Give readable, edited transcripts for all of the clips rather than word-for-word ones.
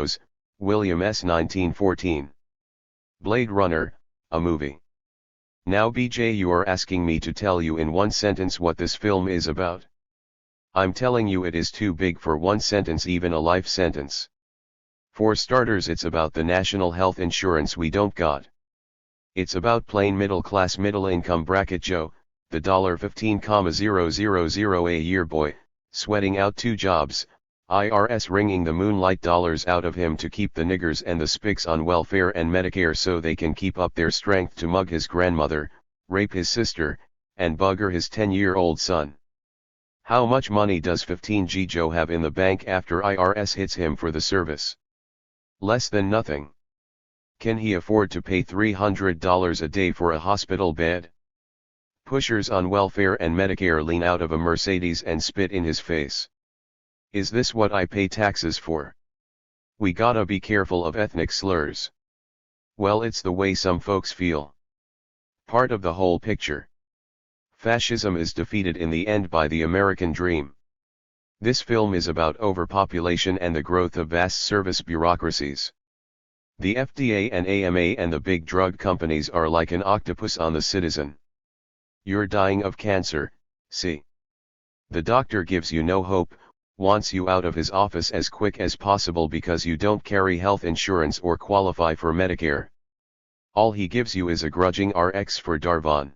Burroughs, William S. 1914. Blade Runner, a movie. Now BJ, you are asking me to tell you in one sentence what this film is about. I'm telling you it is too big for one sentence, even a life sentence. For starters, it's about the national health insurance we don't got. It's about plain middle-class middle-income bracket Joe, the $15,000 a year boy, sweating out 2 jobs, IRS wringing the moonlight dollars out of him to keep the niggers and the spics on welfare and Medicare so they can keep up their strength to mug his grandmother, rape his sister, and bugger his 10-year-old son. How much money does 15G Joe have in the bank after IRS hits him for the service? Less than nothing. Can he afford to pay $300 a day for a hospital bed? Pushers on welfare and Medicare lean out of a Mercedes and spit in his face. Is this what I pay taxes for? We gotta be careful of ethnic slurs. Well, it's the way some folks feel. Part of the whole picture. Fascism is defeated in the end by the American dream. This film is about overpopulation and the growth of vast service bureaucracies. The FDA and AMA and the big drug companies are like an octopus on the citizen. You're dying of cancer, see. The doctor gives you no hope, wants you out of his office as quick as possible because you don't carry health insurance or qualify for Medicare. All he gives you is a grudging RX for Darvon.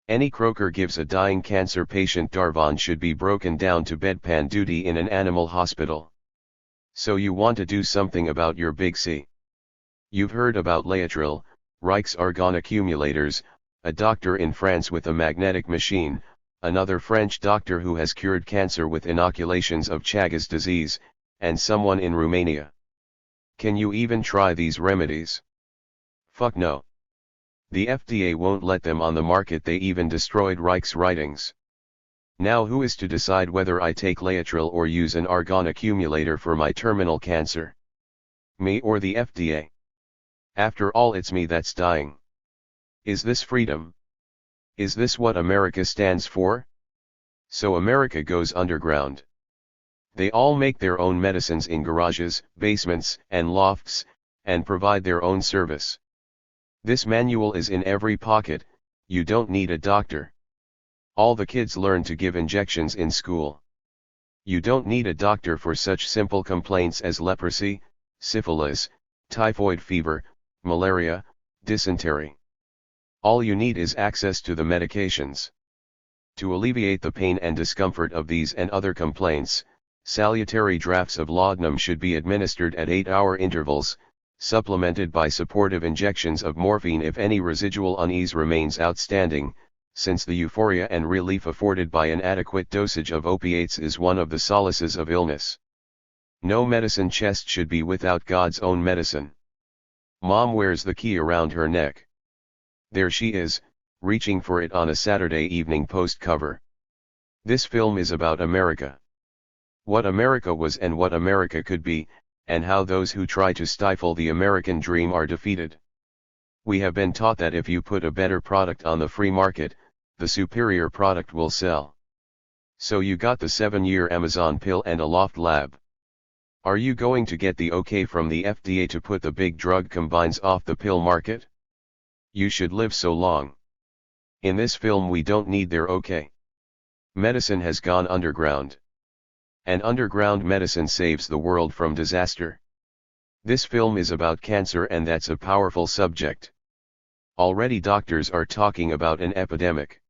Any croaker gives a dying cancer patient Darvon should be broken down to bedpan duty in an animal hospital. So you want to do something about your big C. You've heard about Laetrile, Reich's argon accumulators, a doctor in France with a magnetic machine, another French doctor who has cured cancer with inoculations of Chagas disease, and someone in Romania. Can you even try these remedies? Fuck no. The FDA won't let them on the market. They even destroyed Reich's writings. Now who is to decide whether I take Laetrile or use an argon accumulator for my terminal cancer? Me or the FDA? After all, it's me that's dying. Is this freedom? Is this what America stands for? So America goes underground. They all make their own medicines in garages, basements, and lofts, and provide their own service. This manual is in every pocket. You don't need a doctor. All the kids learn to give injections in school. You don't need a doctor for such simple complaints as leprosy, syphilis, typhoid fever, malaria, dysentery. All you need is access to the medications. To alleviate the pain and discomfort of these and other complaints, salutary drafts of laudanum should be administered at 8-hour intervals, supplemented by supportive injections of morphine if any residual unease remains outstanding, since the euphoria and relief afforded by an adequate dosage of opiates is one of the solaces of illness. No medicine chest should be without God's own medicine. Mom wears the key around her neck. There she is, reaching for it on a Saturday Evening Post cover. This film is about America. What America was and what America could be, and how those who try to stifle the American dream are defeated. We have been taught that if you put a better product on the free market, the superior product will sell. So you got the 7-year Amazon pill and a Loft lab. Are you going to get the okay from the FDA to put the big drug combines off the pill market? You should live so long. In this film we don't need their okay. Medicine has gone underground. And underground medicine saves the world from disaster. This film is about cancer, and that's a powerful subject. Already doctors are talking about an epidemic.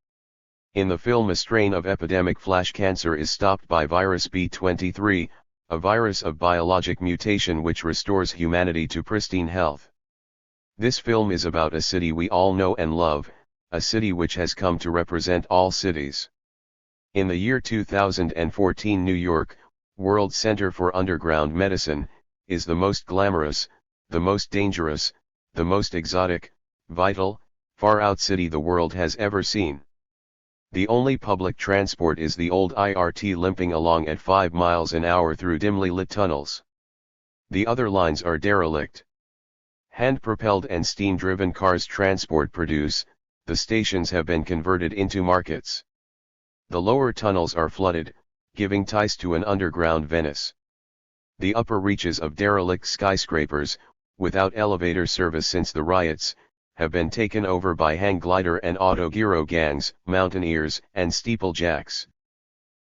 In the film, a strain of epidemic flash cancer is stopped by virus B23, a virus of biologic mutation which restores humanity to pristine health. This film is about a city we all know and love, a city which has come to represent all cities. In the year 2014, New York, World Center for Underground Medicine, is the most glamorous, the most dangerous, the most exotic, vital, far-out city the world has ever seen. The only public transport is the old IRT limping along at 5 miles an hour through dimly lit tunnels. The other lines are derelict. Hand-propelled and steam-driven cars transport produce, the stations have been converted into markets. The lower tunnels are flooded, giving ties to an underground Venice. The upper reaches of derelict skyscrapers, without elevator service since the riots, have been taken over by hang glider and autogyro gangs, mountaineers, and steeplejacks.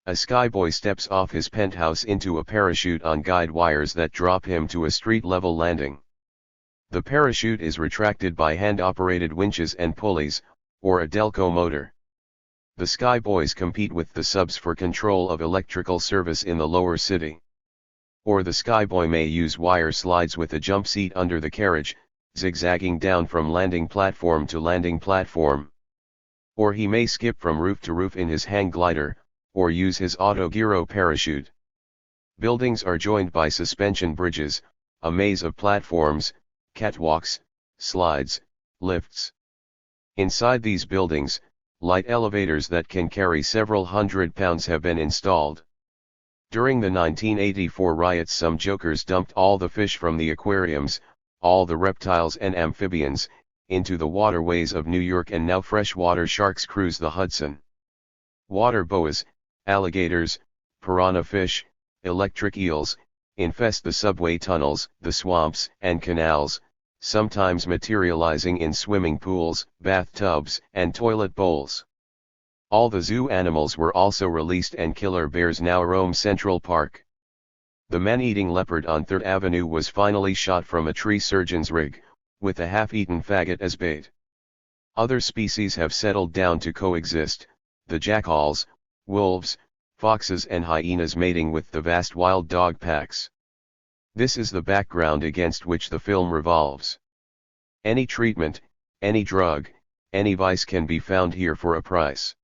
A skyboy steps off his penthouse into a parachute on guide wires that drop him to a street-level landing. The parachute is retracted by hand-operated winches and pulleys, or a Delco motor. The skyboys compete with the subs for control of electrical service in the lower city. Or the skyboy may use wire slides with a jump seat under the carriage, zigzagging down from landing platform to landing platform. Or he may skip from roof to roof in his hang glider, or use his autogyro parachute. Buildings are joined by suspension bridges, a maze of platforms, catwalks, slides, lifts. Inside these buildings, light elevators that can carry several hundred pounds have been installed. During the 1984 riots, some jokers dumped all the fish from the aquariums, all the reptiles and amphibians, into the waterways of New York, and now freshwater sharks cruise the Hudson. Water boas, alligators, piranha fish, electric eels, infest the subway tunnels, the swamps and canals, sometimes materializing in swimming pools, bathtubs, and toilet bowls. All the zoo animals were also released, and killer bears now roam Central Park. The man-eating leopard on 3rd Avenue was finally shot from a tree surgeon's rig, with a half-eaten faggot as bait. Other species have settled down to coexist, the jackals, wolves, foxes and hyenas mating with the vast wild dog packs. This is the background against which the film revolves. Any treatment, any drug, any vice can be found here for a price.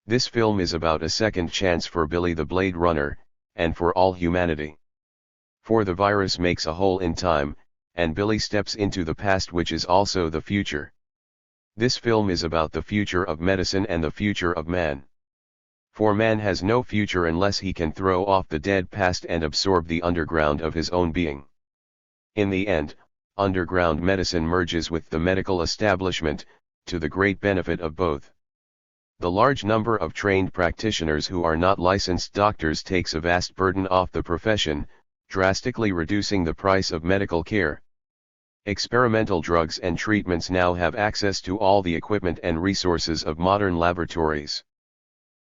This film is about a second chance for Billy the Blade Runner, and for all humanity. For the virus makes a hole in time, and Billy steps into the past, which is also the future. This film is about the future of medicine and the future of man. For man has no future unless he can throw off the dead past and absorb the underground of his own being. In the end, underground medicine merges with the medical establishment, to the great benefit of both. The large number of trained practitioners who are not licensed doctors takes a vast burden off the profession, drastically reducing the price of medical care. Experimental drugs and treatments now have access to all the equipment and resources of modern laboratories.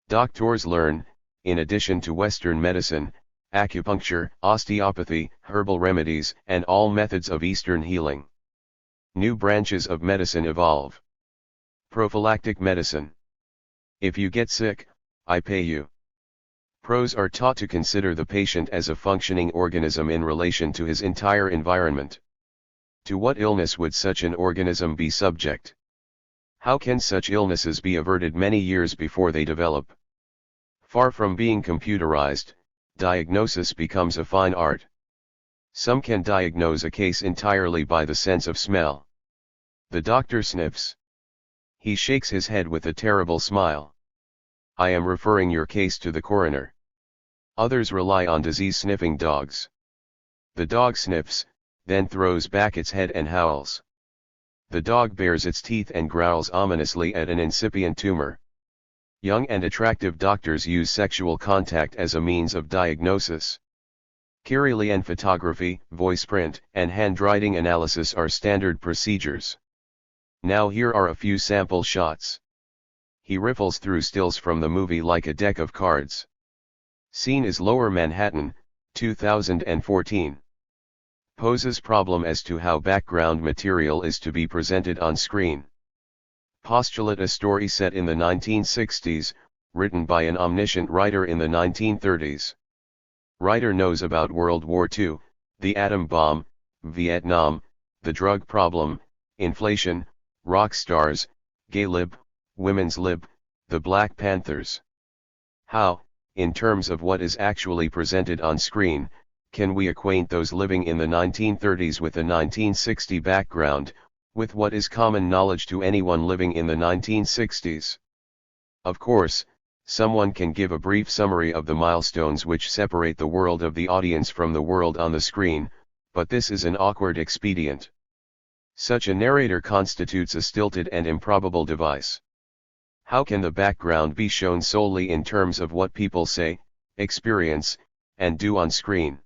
Doctors learn, in addition to Western medicine, acupuncture, osteopathy, herbal remedies, and all methods of Eastern healing. New branches of medicine evolve. Prophylactic medicine. If you get sick, I pay you. Pros are taught to consider the patient as a functioning organism in relation to his entire environment. To what illness would such an organism be subject? How can such illnesses be averted many years before they develop? Far from being computerized, diagnosis becomes a fine art. Some can diagnose a case entirely by the sense of smell. The doctor sniffs. He shakes his head with a terrible smile. I am referring your case to the coroner. Others rely on disease-sniffing dogs. The dog sniffs, then throws back its head and howls. The dog bares its teeth and growls ominously at an incipient tumor. Young and attractive doctors use sexual contact as a means of diagnosis. Kirlian photography, voice print, and handwriting analysis are standard procedures. Now here are a few sample shots. He riffles through stills from the movie like a deck of cards. Scene is Lower Manhattan, 2014. Poses problem as to how background material is to be presented on screen. Postulate: a story set in the 1960s, written by an omniscient writer in the 1930s. Writer knows about World War II, the atom bomb, Vietnam, the drug problem, inflation, rock stars, gay lib, women's lib, the Black Panthers. How, in terms of what is actually presented on screen, can we acquaint those living in the 1930s with a 1960 background, with what is common knowledge to anyone living in the 1960s? Of course, someone can give a brief summary of the milestones which separate the world of the audience from the world on the screen, but this is an awkward expedient. Such a narrator constitutes a stilted and improbable device. How can the background be shown solely in terms of what people say, experience, and do on screen?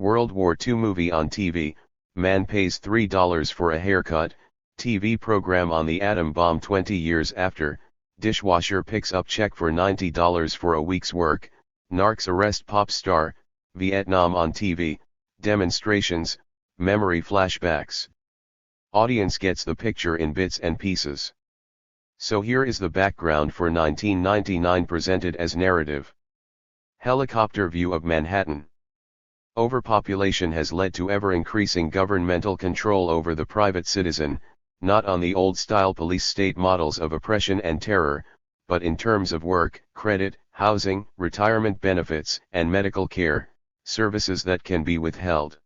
World War II movie on TV, man pays $3 for a haircut, TV program on the atom bomb 20 years after, dishwasher picks up check for $90 for a week's work, narcs arrest pop star, Vietnam on TV, demonstrations, memory flashbacks. Audience gets the picture in bits and pieces. So here is the background for 1999 presented as narrative. Helicopter view of Manhattan. Overpopulation has led to ever-increasing governmental control over the private citizen, not on the old-style police-state models of oppression and terror, but in terms of work, credit, housing, retirement benefits, and medical care, services that can be withheld.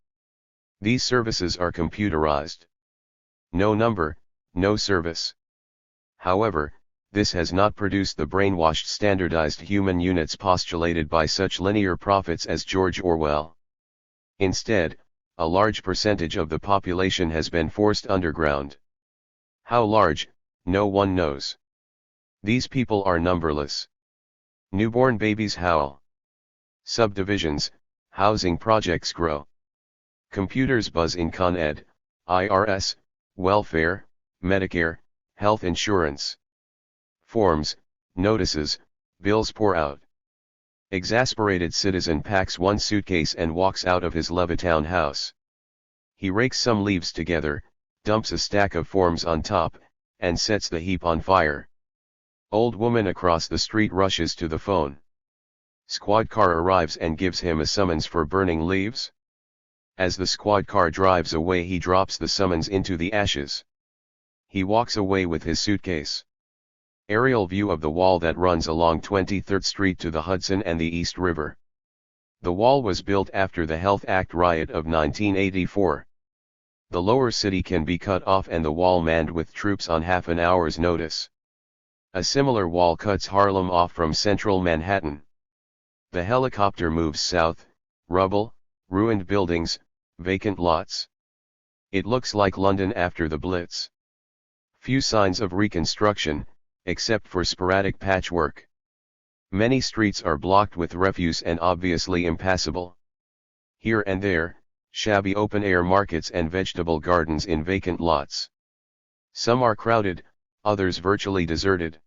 These services are computerized. No number, no service. However, this has not produced the brainwashed standardized human units postulated by such linear prophets as George Orwell. Instead, a large percentage of the population has been forced underground. How large, no one knows. These people are numberless. Newborn babies howl. Subdivisions, housing projects grow. Computers buzz in Con Ed, IRS, welfare, Medicare, health insurance. Forms, notices, bills pour out. Exasperated citizen packs one suitcase and walks out of his Levittown house. He rakes some leaves together, dumps a stack of forms on top, and sets the heap on fire. Old woman across the street rushes to the phone. Squad car arrives and gives him a summons for burning leaves. As the squad car drives away, he drops the summons into the ashes. He walks away with his suitcase. Aerial view of the wall that runs along 23rd Street to the Hudson and the East River. The wall was built after the Health Act riot of 1984. The lower city can be cut off and the wall manned with troops on half an hour's notice. A similar wall cuts Harlem off from central Manhattan. The helicopter moves south, rubble, ruined buildings, vacant lots. It looks like London after the Blitz. Few signs of reconstruction, except for sporadic patchwork. Many streets are blocked with refuse and obviously impassable. Here and there, shabby open-air markets and vegetable gardens in vacant lots. Some are crowded, others virtually deserted.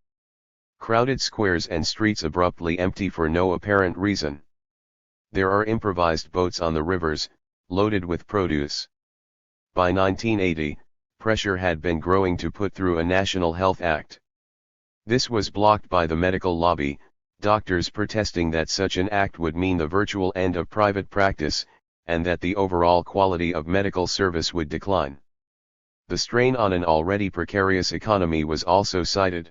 Crowded squares and streets abruptly empty for no apparent reason. There are improvised boats on the rivers, loaded with produce. By 1980, pressure had been growing to put through a National Health Act. This was blocked by the medical lobby, doctors protesting that such an act would mean the virtual end of private practice, and that the overall quality of medical service would decline. The strain on an already precarious economy was also cited.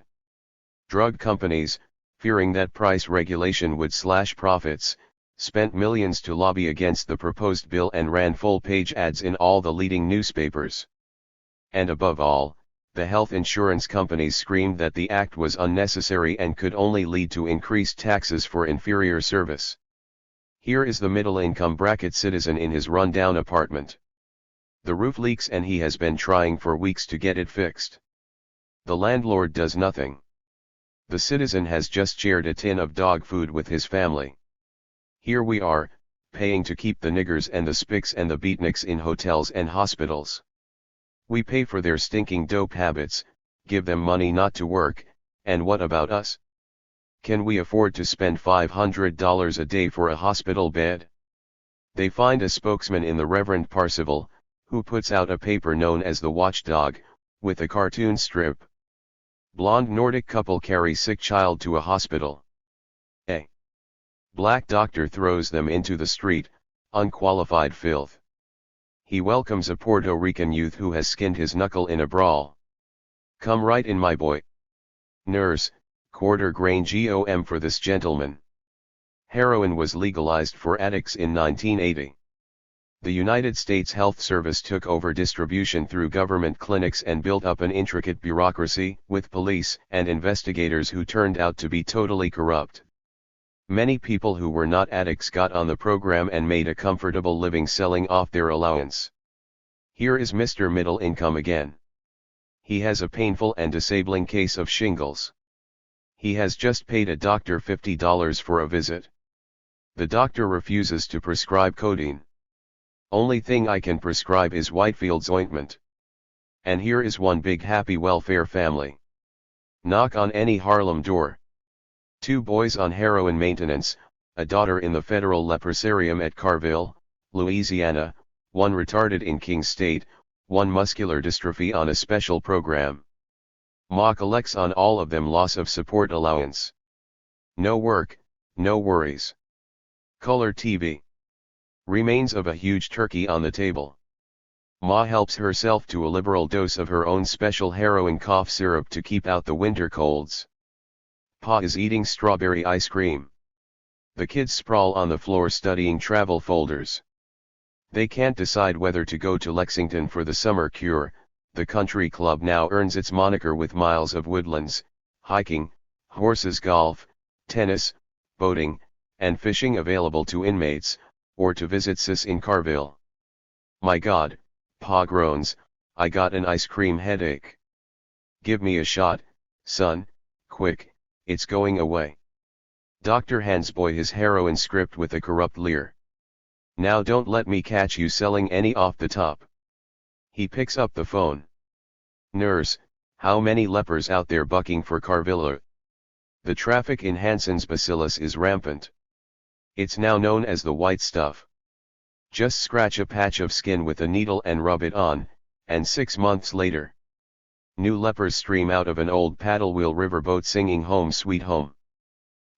Drug companies, fearing that price regulation would slash profits, spent millions to lobby against the proposed bill and ran full-page ads in all the leading newspapers. And above all, the health insurance companies screamed that the act was unnecessary and could only lead to increased taxes for inferior service. Here is the middle-income bracket citizen in his run-down apartment. The roof leaks and he has been trying for weeks to get it fixed. The landlord does nothing. The citizen has just shared a tin of dog food with his family. Here we are, paying to keep the niggers and the spics and the beatniks in hotels and hospitals. We pay for their stinking dope habits, give them money not to work, and what about us? Can we afford to spend $500 a day for a hospital bed? They find a spokesman in the Reverend Parsival, who puts out a paper known as the Watchdog, with a cartoon strip. Blonde Nordic couple carry sick child to a hospital. A black doctor throws them into the street, unqualified filth. He welcomes a Puerto Rican youth who has skinned his knuckle in a brawl. Come right in, my boy. Nurse, quarter grain GOM for this gentleman. Heroin was legalized for addicts in 1980. The United States Health Service took over distribution through government clinics and built up an intricate bureaucracy, with police and investigators who turned out to be totally corrupt. Many people who were not addicts got on the program and made a comfortable living selling off their allowance. Here is Mr. Middle Income again. He has a painful and disabling case of shingles. He has just paid a doctor $50 for a visit. The doctor refuses to prescribe codeine. Only thing I can prescribe is Whitefield's ointment. And here is one big happy welfare family. Knock on any Harlem door. 2 boys on heroin maintenance, a daughter in the federal leprosarium at Carville, Louisiana, 1 retarded in King State, 1 muscular dystrophy on a special program. Ma collects on all of them loss of support allowance. No work, no worries. Color TV. Remains of a huge turkey on the table. Ma helps herself to a liberal dose of her own special heroin cough syrup to keep out the winter colds. Pa is eating strawberry ice cream. The kids sprawl on the floor studying travel folders. They can't decide whether to go to Lexington for the summer cure. The country club now earns its moniker with miles of woodlands, hiking, horses golf, tennis, boating, and fishing available to inmates, or to visit sis in Carville. My God, Pa groans, I got an ice cream headache. Give me a shot, son, quick, it's going away. Doctor hands boy his heroin script with a corrupt leer. Now don't let me catch you selling any off the top. He picks up the phone. Nurse, how many lepers out there bucking for Carville? The traffic in Hansen's bacillus is rampant. It's now known as the white stuff. Just scratch a patch of skin with a needle and rub it on, and 6 months later, new lepers stream out of an old paddle-wheel riverboat singing Home Sweet Home.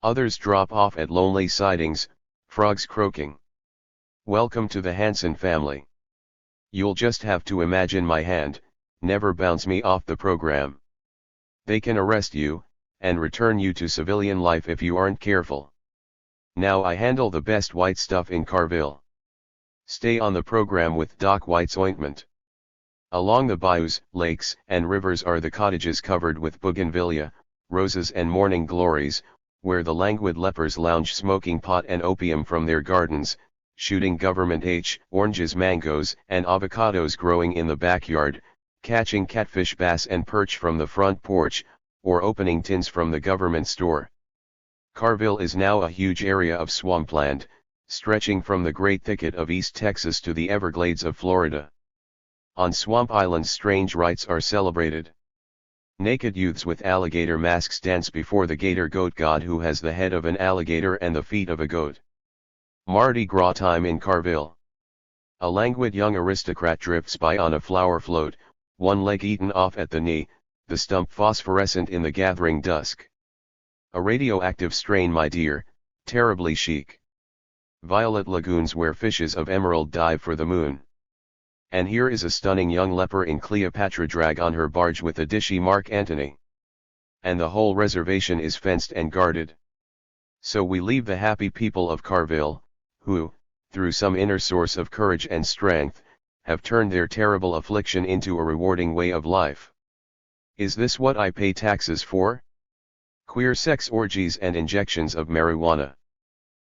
Others drop off at lonely sidings, frogs croaking. Welcome to the Hansen family. You'll just have to imagine my hand, never bounce me off the program. They can arrest you, and return you to civilian life if you aren't careful. Now I handle the best white stuff in Carville. Stay on the program with Doc White's ointment. Along the bayous, lakes, and rivers are the cottages covered with bougainvillea, roses and morning glories, where the languid lepers lounge smoking pot and opium from their gardens, shooting government oranges, mangoes, and avocados growing in the backyard, catching catfish, bass and perch from the front porch, or opening tins from the government store. Carville is now a huge area of swampland, stretching from the Great Thicket of East Texas to the Everglades of Florida. On Swamp Island strange rites are celebrated. Naked youths with alligator masks dance before the gator goat god who has the head of an alligator and the feet of a goat. Mardi Gras time in Carville. A languid young aristocrat drifts by on a flower float, one leg eaten off at the knee, the stump phosphorescent in the gathering dusk. A radioactive strain, my dear, terribly chic. Violet lagoons where fishes of emerald dive for the moon. And here is a stunning young leper in Cleopatra drag on her barge with a dishy Mark Antony. And the whole reservation is fenced and guarded. So we leave the happy people of Carville, who, through some inner source of courage and strength, have turned their terrible affliction into a rewarding way of life. Is this what I pay taxes for? Queer sex orgies and injections of marijuana.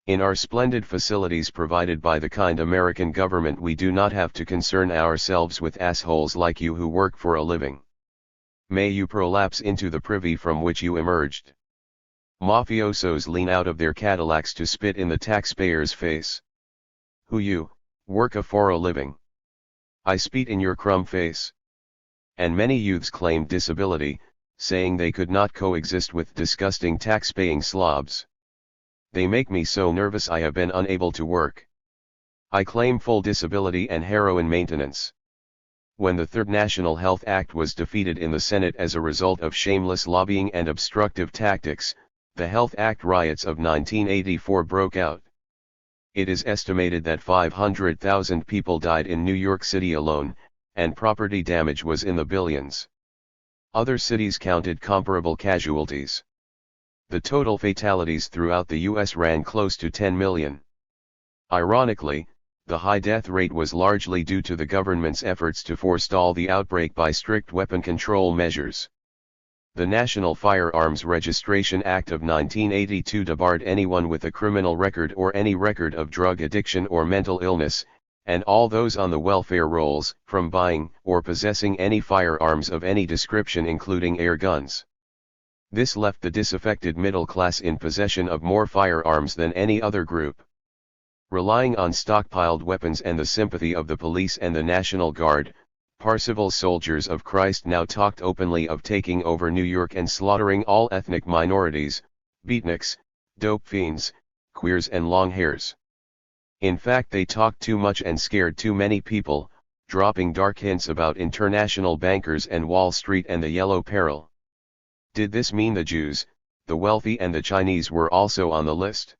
In our splendid facilities provided by the kind American government we do not have to concern ourselves with assholes like you who work for a living. May you prolapse into the privy from which you emerged. Mafiosos lean out of their Cadillacs to spit in the taxpayer's face. Who you, work for a living. I spit in your crumb face. And many youths claimed disability, saying they could not coexist with disgusting tax-paying slobs. They make me so nervous I have been unable to work. I claim full disability and heroin maintenance. When the Third National Health Act was defeated in the Senate as a result of shameless lobbying and obstructive tactics, the Health Act riots of 1984 broke out. It is estimated that 500,000 people died in New York City alone, and property damage was in the billions. Other cities counted comparable casualties. The total fatalities throughout the U.S. ran close to 10 million. Ironically, the high death rate was largely due to the government's efforts to forestall the outbreak by strict weapon control measures. The National Firearms Registration Act of 1982 debarred anyone with a criminal record or any record of drug addiction or mental illness, and all those on the welfare rolls, from buying or possessing any firearms of any description including air guns. This left the disaffected middle class in possession of more firearms than any other group. Relying on stockpiled weapons and the sympathy of the police and the National Guard, Parsival's Soldiers of Christ now talked openly of taking over New York and slaughtering all ethnic minorities, beatniks, dope fiends, queers and long hairs. In fact, they talked too much and scared too many people, dropping dark hints about international bankers and Wall Street and the Yellow Peril. Did this mean the Jews, the wealthy and the Chinese were also on the list?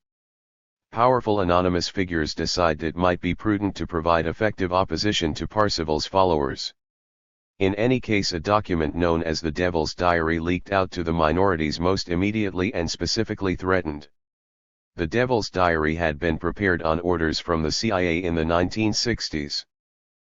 Powerful anonymous figures decided it might be prudent to provide effective opposition to Parsival's followers. In any case, a document known as the Devil's Diary leaked out to the minorities most immediately and specifically threatened. The Devil's Diary had been prepared on orders from the CIA in the 1960s.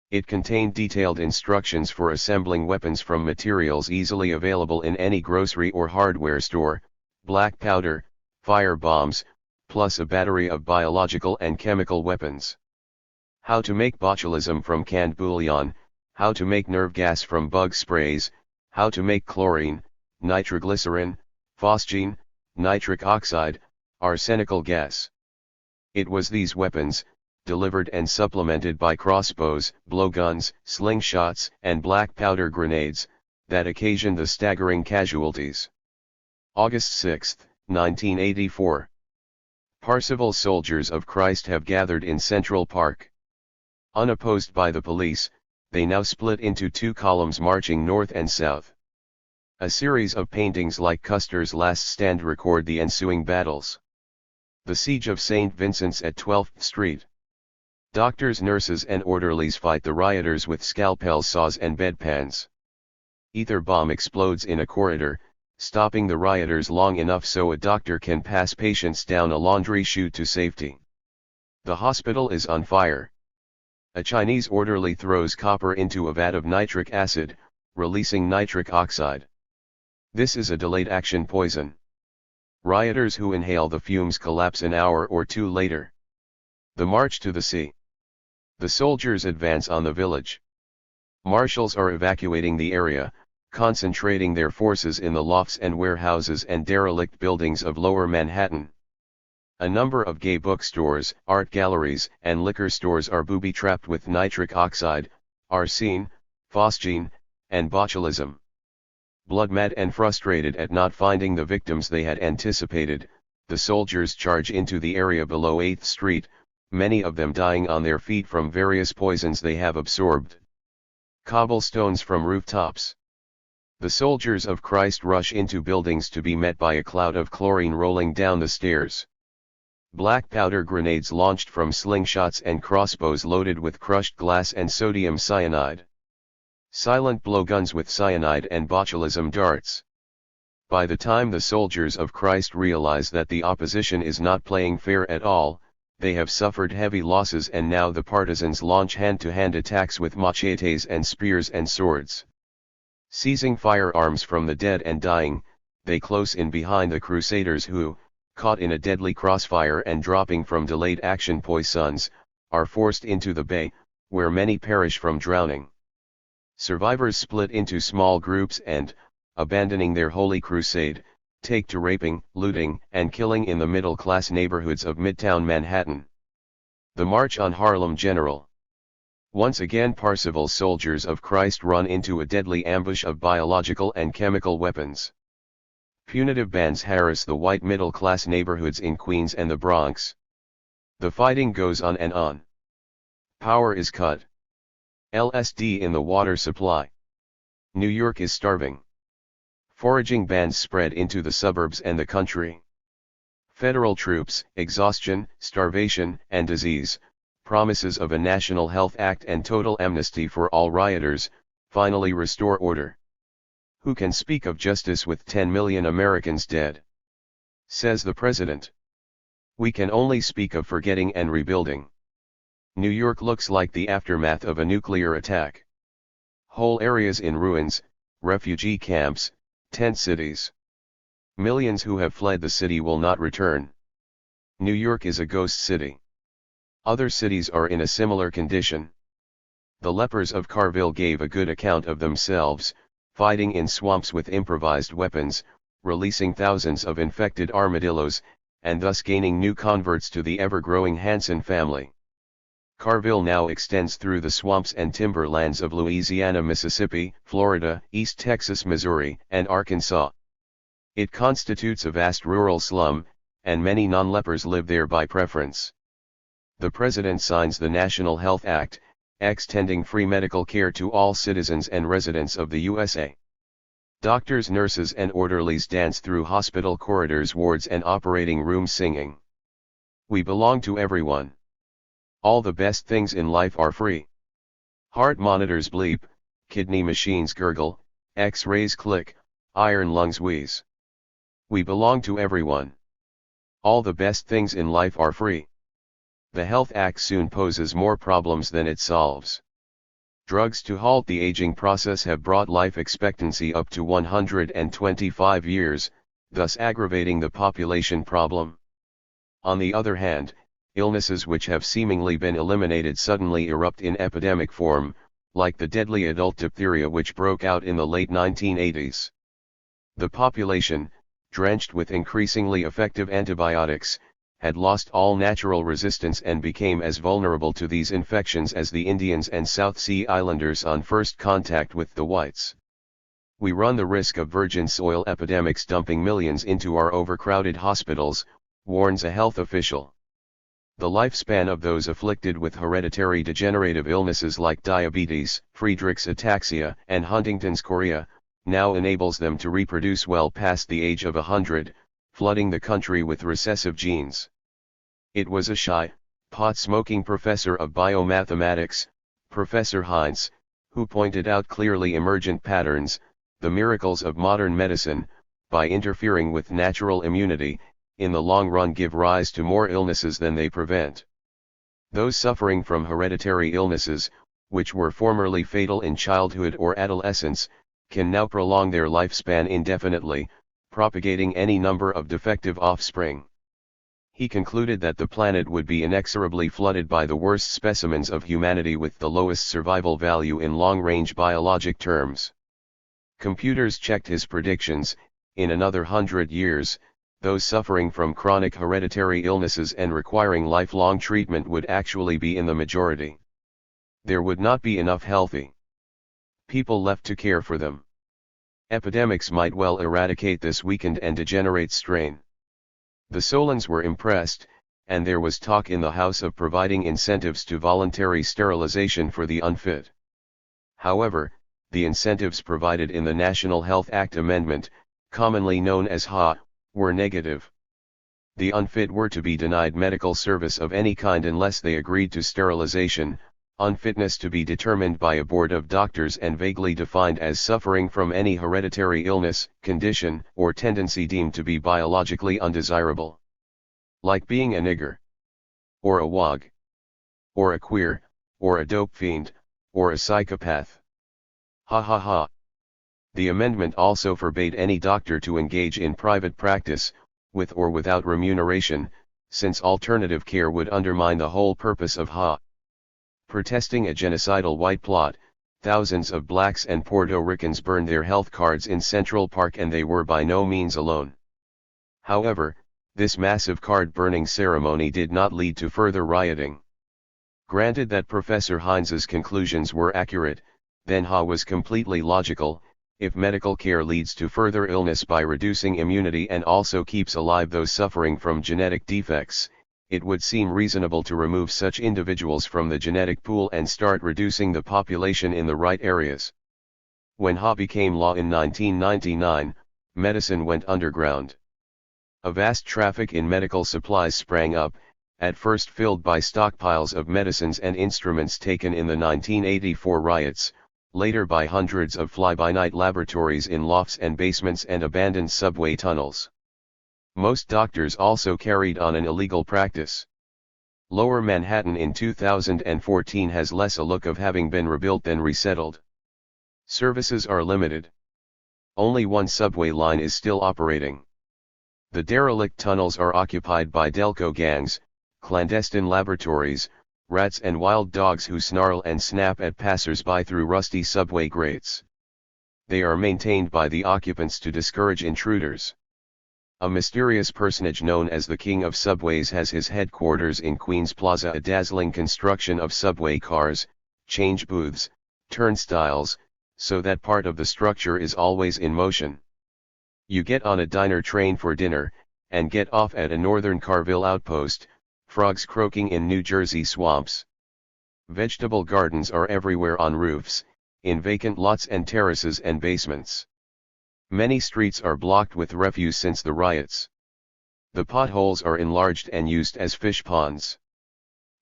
It contained detailed instructions for assembling weapons from materials easily available in any grocery or hardware store, black powder, fire bombs, plus a battery of biological and chemical weapons. How to make botulism from canned bouillon, how to make nerve gas from bug sprays, how to make chlorine, nitroglycerin, phosgene, nitric oxide, arsenical gas. It was these weapons, delivered and supplemented by crossbows, blowguns, slingshots, and black powder grenades, that occasioned the staggering casualties. August 6, 1984. Parsival's Soldiers of Christ have gathered in Central Park. Unopposed by the police, they now split into two columns marching north and south. A series of paintings like Custer's Last Stand record the ensuing battles. The siege of St. Vincent's at 12th Street. Doctors, nurses and orderlies fight the rioters with scalpel saws and bedpans. Ether bomb explodes in a corridor, stopping the rioters long enough so a doctor can pass patients down a laundry chute to safety. The hospital is on fire. A Chinese orderly throws copper into a vat of nitric acid, releasing nitric oxide. This is a delayed action poison. Rioters who inhale the fumes collapse an hour or two later. The march to the sea. The soldiers advance on the village. Marshals are evacuating the area, concentrating their forces in the lofts and warehouses and derelict buildings of Lower Manhattan. A number of gay bookstores, art galleries, and liquor stores are booby-trapped with nitric oxide, arsine, phosgene, and botulism. Blood-mad and frustrated at not finding the victims they had anticipated, the soldiers charge into the area below 8th Street, many of them dying on their feet from various poisons they have absorbed. Cobblestones from rooftops. The Soldiers of Christ rush into buildings to be met by a cloud of chlorine rolling down the stairs. Black powder grenades launched from slingshots and crossbows loaded with crushed glass and sodium cyanide. Silent blowguns with cyanide and botulism darts. By the time the Soldiers of Christ realize that the opposition is not playing fair at all, they have suffered heavy losses, and now the partisans launch hand-to-hand attacks with machetes and spears and swords. Seizing firearms from the dead and dying, they close in behind the crusaders who, caught in a deadly crossfire and dropping from delayed action poisons, are forced into the bay, where many perish from drowning. Survivors split into small groups and, abandoning their holy crusade, take to raping, looting, and killing in the middle-class neighborhoods of Midtown Manhattan. The March on Harlem General. Once again, Parsival's Soldiers of Christ run into a deadly ambush of biological and chemical weapons. Punitive bands harass the white middle-class neighborhoods in Queens and the Bronx. The fighting goes on and on. Power is cut. LSD in the water supply. New York is starving. Foraging bans spread into the suburbs and the country. Federal troops, exhaustion, starvation, and disease, promises of a National Health Act and total amnesty for all rioters, finally restore order. Who can speak of justice with 10 million Americans dead? Says the president. We can only speak of forgetting and rebuilding. New York looks like the aftermath of a nuclear attack. Whole areas in ruins, refugee camps, tent cities. Millions who have fled the city will not return. New York is a ghost city. Other cities are in a similar condition. The lepers of Carville gave a good account of themselves, fighting in swamps with improvised weapons, releasing thousands of infected armadillos, and thus gaining new converts to the ever-growing Hanson family. Carville now extends through the swamps and timberlands of Louisiana, Mississippi, Florida, East Texas, Missouri, and Arkansas. It constitutes a vast rural slum, and many non-lepers live there by preference. The President signs the National Health Act, extending free medical care to all citizens and residents of the USA. Doctors, nurses, and orderlies dance through hospital corridors, wards, and operating rooms singing, "We belong to everyone. All the best things in life are free." Heart monitors bleep, kidney machines gurgle, X-rays click, iron lungs wheeze. We belong to everyone. All the best things in life are free. The Health Act soon poses more problems than it solves. Drugs to halt the aging process have brought life expectancy up to 125 years, thus aggravating the population problem. On the other hand, illnesses which have seemingly been eliminated suddenly erupt in epidemic form, like the deadly adult diphtheria which broke out in the late 1980s. The population, drenched with increasingly effective antibiotics, had lost all natural resistance and became as vulnerable to these infections as the Indians and South Sea Islanders on first contact with the whites. We run the risk of virgin soil epidemics dumping millions into our overcrowded hospitals, warns a health official. The lifespan of those afflicted with hereditary degenerative illnesses like diabetes, Friedreich's ataxia, and Huntington's chorea, now enables them to reproduce well past the age of 100, flooding the country with recessive genes. It was a shy, pot-smoking professor of biomathematics, Professor Heinz, who pointed out clearly emergent patterns, the miracles of modern medicine, by interfering with natural immunity, in the long run give rise to more illnesses than they prevent. Those suffering from hereditary illnesses, which were formerly fatal in childhood or adolescence, can now prolong their lifespan indefinitely, propagating any number of defective offspring. He concluded that the planet would be inexorably flooded by the worst specimens of humanity with the lowest survival value in long-range biologic terms. Computers checked his predictions. In another 100 years, those suffering from chronic hereditary illnesses and requiring lifelong treatment would actually be in the majority. There would not be enough healthy people left to care for them. Epidemics might well eradicate this weakened and degenerate strain. The Solons were impressed, and there was talk in the House of providing incentives to voluntary sterilization for the unfit. However, the incentives provided in the National Health Act amendment, commonly known as HA, were negative. The unfit were to be denied medical service of any kind unless they agreed to sterilization, unfitness to be determined by a board of doctors and vaguely defined as suffering from any hereditary illness, condition, or tendency deemed to be biologically undesirable. Like being a nigger, or a wog, or a queer, or a dope fiend, or a psychopath. Ha ha ha. The amendment also forbade any doctor to engage in private practice, with or without remuneration, since alternative care would undermine the whole purpose of HA. Protesting a genocidal white plot, thousands of blacks and Puerto Ricans burned their health cards in Central Park, and they were by no means alone. However, this massive card-burning ceremony did not lead to further rioting. Granted that Professor Heinz's conclusions were accurate, then HA was completely logical. If medical care leads to further illness by reducing immunity and also keeps alive those suffering from genetic defects, it would seem reasonable to remove such individuals from the genetic pool and start reducing the population in the right areas. When HA became law in 1999, medicine went underground. A vast traffic in medical supplies sprang up, at first filled by stockpiles of medicines and instruments taken in the 1984 riots, later by hundreds of fly-by-night laboratories in lofts and basements and abandoned subway tunnels. Most doctors also carried on an illegal practice. Lower Manhattan in 2014 has less a look of having been rebuilt than resettled. Services are limited. Only one subway line is still operating. The derelict tunnels are occupied by Delco gangs, clandestine laboratories, rats and wild dogs who snarl and snap at passers-by through rusty subway grates. They are maintained by the occupants to discourage intruders. A mysterious personage known as the King of Subways has his headquarters in Queens Plaza, a dazzling construction of subway cars, change booths, turnstiles, so that part of the structure is always in motion. You get on a diner train for dinner, and get off at a northern Carville outpost, frogs croaking in New Jersey swamps. Vegetable gardens are everywhere on roofs, in vacant lots and terraces and basements. Many streets are blocked with refuse since the riots. The potholes are enlarged and used as fish ponds.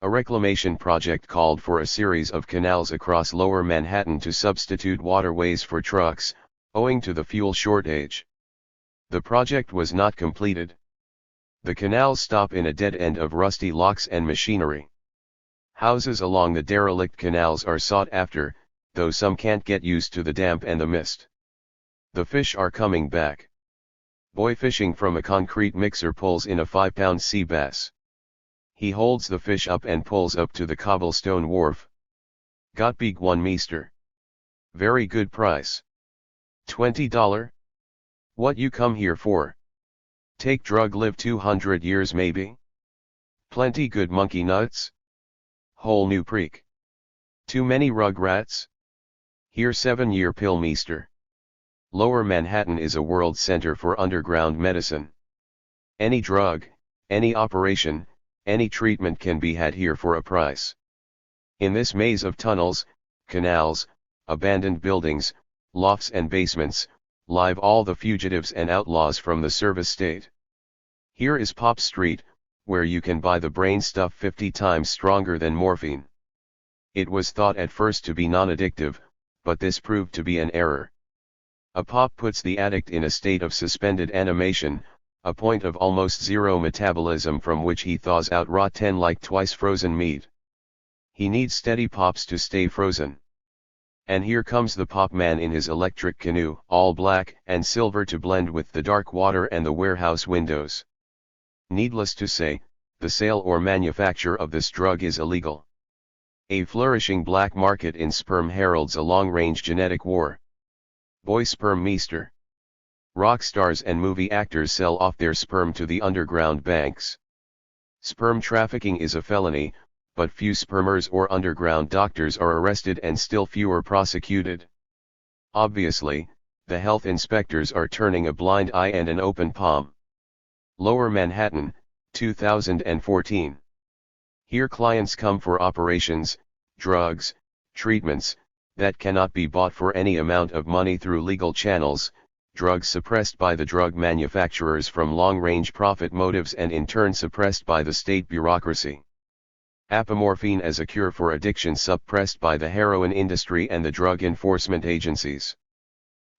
A reclamation project called for a series of canals across Lower Manhattan to substitute waterways for trucks, owing to the fuel shortage. The project was not completed. The canals stop in a dead end of rusty locks and machinery. Houses along the derelict canals are sought after, though some can't get used to the damp and the mist. The fish are coming back. Boy fishing from a concrete mixer pulls in a 5-pound sea bass. He holds the fish up and pulls up to the cobblestone wharf. Got big one, meester. Very good price. $20? What you come here for? Take drug, live 200 years maybe? Plenty good monkey nuts? Whole new preek. Too many rug rats? Here 7-year pill, meester. Lower Manhattan is a world center for underground medicine. Any drug, any operation, any treatment can be had here for a price. In this maze of tunnels, canals, abandoned buildings, lofts and basements, live all the fugitives and outlaws from the service state. Here is Pop Street, where you can buy the brain stuff 50 times stronger than morphine. It was thought at first to be non-addictive, but this proved to be an error. A pop puts the addict in a state of suspended animation, a point of almost zero metabolism from which he thaws out raw 10 like twice frozen meat. He needs steady pops to stay frozen. And here comes the pop man in his electric canoe, all black and silver to blend with the dark water and the warehouse windows. Needless to say, the sale or manufacture of this drug is illegal. A flourishing black market in sperm heralds a long-range genetic war. Boy sperm, meester. Rock stars and movie actors sell off their sperm to the underground banks. Sperm trafficking is a felony, but few spermers or underground doctors are arrested and still fewer prosecuted. Obviously, the health inspectors are turning a blind eye and an open palm. Lower Manhattan, 2014. Here clients come for operations, drugs, treatments, that cannot be bought for any amount of money through legal channels, drugs suppressed by the drug manufacturers from long-range profit motives and in turn suppressed by the state bureaucracy. Apomorphine as a cure for addiction suppressed by the heroin industry and the drug enforcement agencies.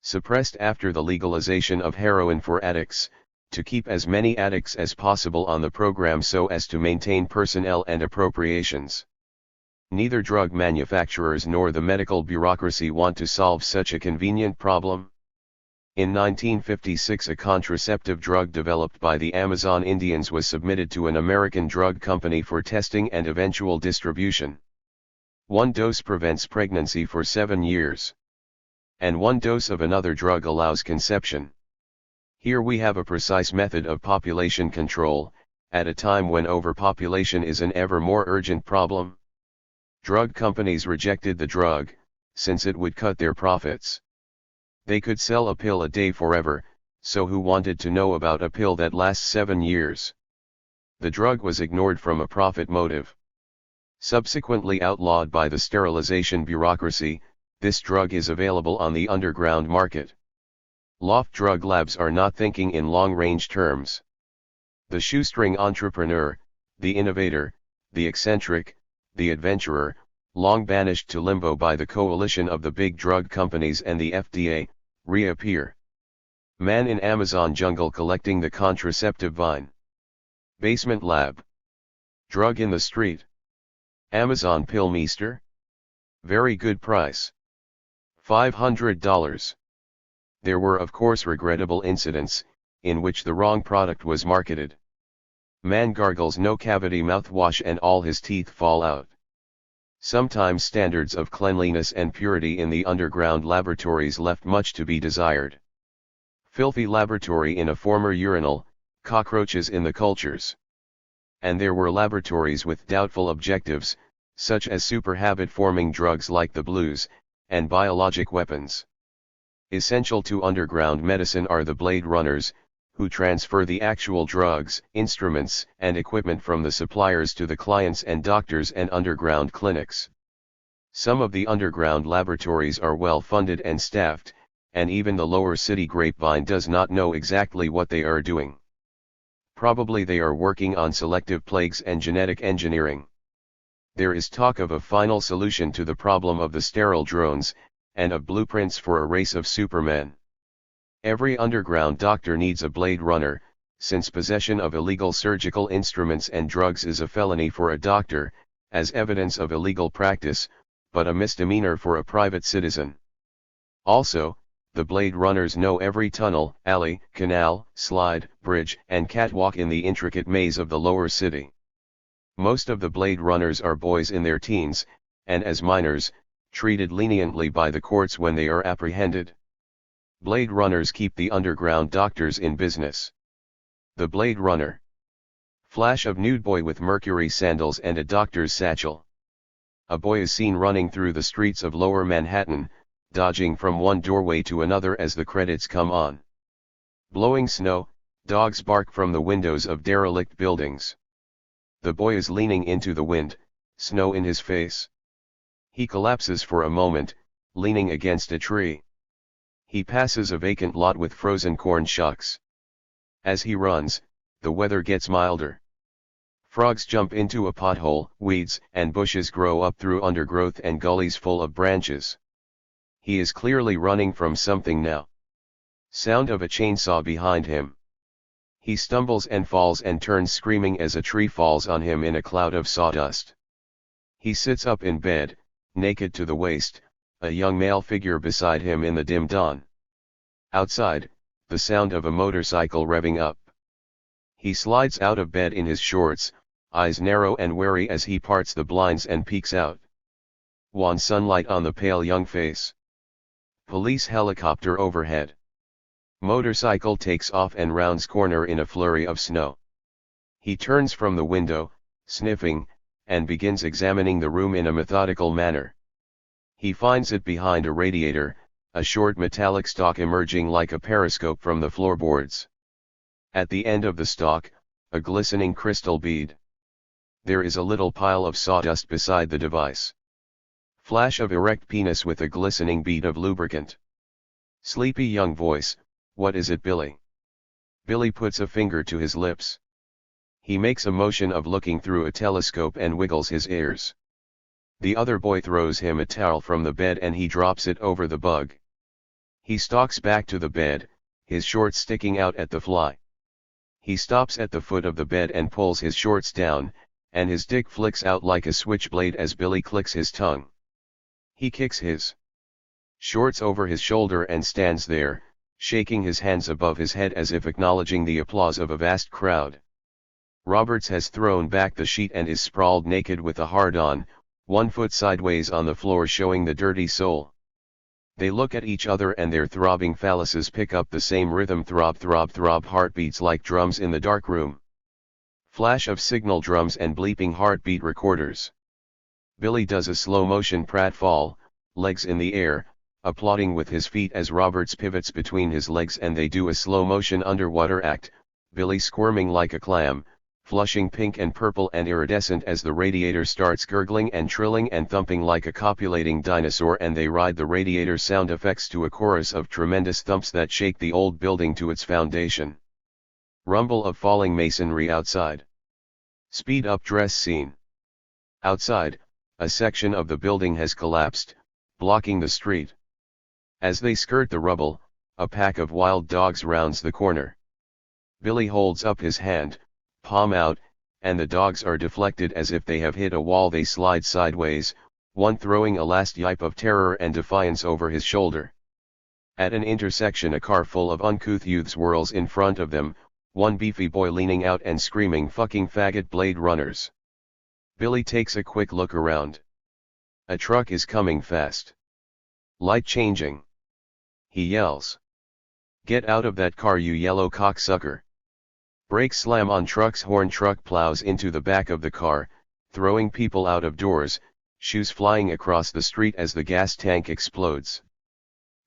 Suppressed after the legalization of heroin for addicts, to keep as many addicts as possible on the program so as to maintain personnel and appropriations. Neither drug manufacturers nor the medical bureaucracy want to solve such a convenient problem. In 1956, a contraceptive drug developed by the Amazon Indians was submitted to an American drug company for testing and eventual distribution. One dose prevents pregnancy for 7 years. And one dose of another drug allows conception. Here we have a precise method of population control, at a time when overpopulation is an ever more urgent problem. Drug companies rejected the drug, since it would cut their profits. They could sell a pill a day forever, so who wanted to know about a pill that lasts 7 years? The drug was ignored from a profit motive. Subsequently outlawed by the sterilization bureaucracy, this drug is available on the underground market. Loft drug labs are not thinking in long-range terms. The shoestring entrepreneur, the innovator, the eccentric, the adventurer, long banished to limbo by the coalition of the big drug companies and the FDA, reappear. Man in Amazon jungle collecting the contraceptive vine. Basement lab. Drug in the street. Amazon pill, meester? Very good price. $500. There were of course regrettable incidents, in which the wrong product was marketed. Man gargles no cavity mouthwash and all his teeth fall out. Sometimes standards of cleanliness and purity in the underground laboratories left much to be desired. Filthy laboratory in a former urinal, cockroaches in the cultures. And there were laboratories with doubtful objectives, such as super habit-forming drugs like the blues, and biologic weapons. Essential to underground medicine are the Blade Runners, who transfer the actual drugs, instruments, and equipment from the suppliers to the clients and doctors and underground clinics. Some of the underground laboratories are well funded and staffed, and even the lower city grapevine does not know exactly what they are doing. Probably they are working on selective plagues and genetic engineering. There is talk of a final solution to the problem of the sterile drones, and of blueprints for a race of supermen. Every underground doctor needs a Blade Runner, since possession of illegal surgical instruments and drugs is a felony for a doctor, as evidence of illegal practice, but a misdemeanor for a private citizen. Also, the Blade Runners know every tunnel, alley, canal, slide, bridge, and catwalk in the intricate maze of the lower city. Most of the Blade Runners are boys in their teens, and as minors, treated leniently by the courts when they are apprehended. Blade Runners keep the underground doctors in business. The Blade Runner. Flash of nude boy with mercury sandals and a doctor's satchel. A boy is seen running through the streets of Lower Manhattan, dodging from one doorway to another as the credits come on. Blowing snow, dogs bark from the windows of derelict buildings. The boy is leaning into the wind, snow in his face. He collapses for a moment, leaning against a tree. He passes a vacant lot with frozen corn shucks. As he runs, the weather gets milder. Frogs jump into a pothole, weeds and bushes grow up through undergrowth and gullies full of branches. He is clearly running from something now. Sound of a chainsaw behind him. He stumbles and falls and turns screaming as a tree falls on him in a cloud of sawdust. He sits up in bed, naked to the waist, a young male figure beside him in the dim dawn. Outside, the sound of a motorcycle revving up. He slides out of bed in his shorts, eyes narrow and wary as he parts the blinds and peeks out. Wan sunlight on the pale young face. Police helicopter overhead. Motorcycle takes off and rounds corner in a flurry of snow. He turns from the window, sniffing, and begins examining the room in a methodical manner. He finds it behind a radiator, a short metallic stalk emerging like a periscope from the floorboards. At the end of the stalk, a glistening crystal bead. There is a little pile of sawdust beside the device. Flash of erect penis with a glistening bead of lubricant. Sleepy young voice, "What is it, Billy?" Billy puts a finger to his lips. He makes a motion of looking through a telescope and wiggles his ears. The other boy throws him a towel from the bed and he drops it over the bug. He stalks back to the bed, his shorts sticking out at the fly. He stops at the foot of the bed and pulls his shorts down, and his dick flicks out like a switchblade as Billy clicks his tongue. He kicks his shorts over his shoulder and stands there, shaking his hands above his head as if acknowledging the applause of a vast crowd. Roberts has thrown back the sheet and is sprawled naked with a hard-on, 1 foot sideways on the floor showing the dirty sole. They look at each other and their throbbing phalluses pick up the same rhythm, throb throb throb, heartbeats like drums in the dark room. Flash of signal drums and bleeping heartbeat recorders. Billy does a slow-motion pratfall, legs in the air, applauding with his feet as Roberts pivots between his legs and they do a slow-motion underwater act, Billy squirming like a clam, flushing pink and purple and iridescent as the radiator starts gurgling and trilling and thumping like a copulating dinosaur, and they ride the radiator sound effects to a chorus of tremendous thumps that shake the old building to its foundation. Rumble of falling masonry outside. Speed up dress scene. Outside, a section of the building has collapsed, blocking the street. As they skirt the rubble, a pack of wild dogs rounds the corner. Billy holds up his hand, palm out, and the dogs are deflected as if they have hit a wall. They slide sideways, one throwing a last yipe of terror and defiance over his shoulder. At an intersection, a car full of uncouth youths whirls in front of them, one beefy boy leaning out and screaming, "Fucking faggot Blade Runners." Billy takes a quick look around. A truck is coming fast. Light changing. He yells, "Get out of that car, you yellow cocksucker." Brakes slam on truck's horn. Truck plows into the back of the car, throwing people out of doors, shoes flying across the street as the gas tank explodes.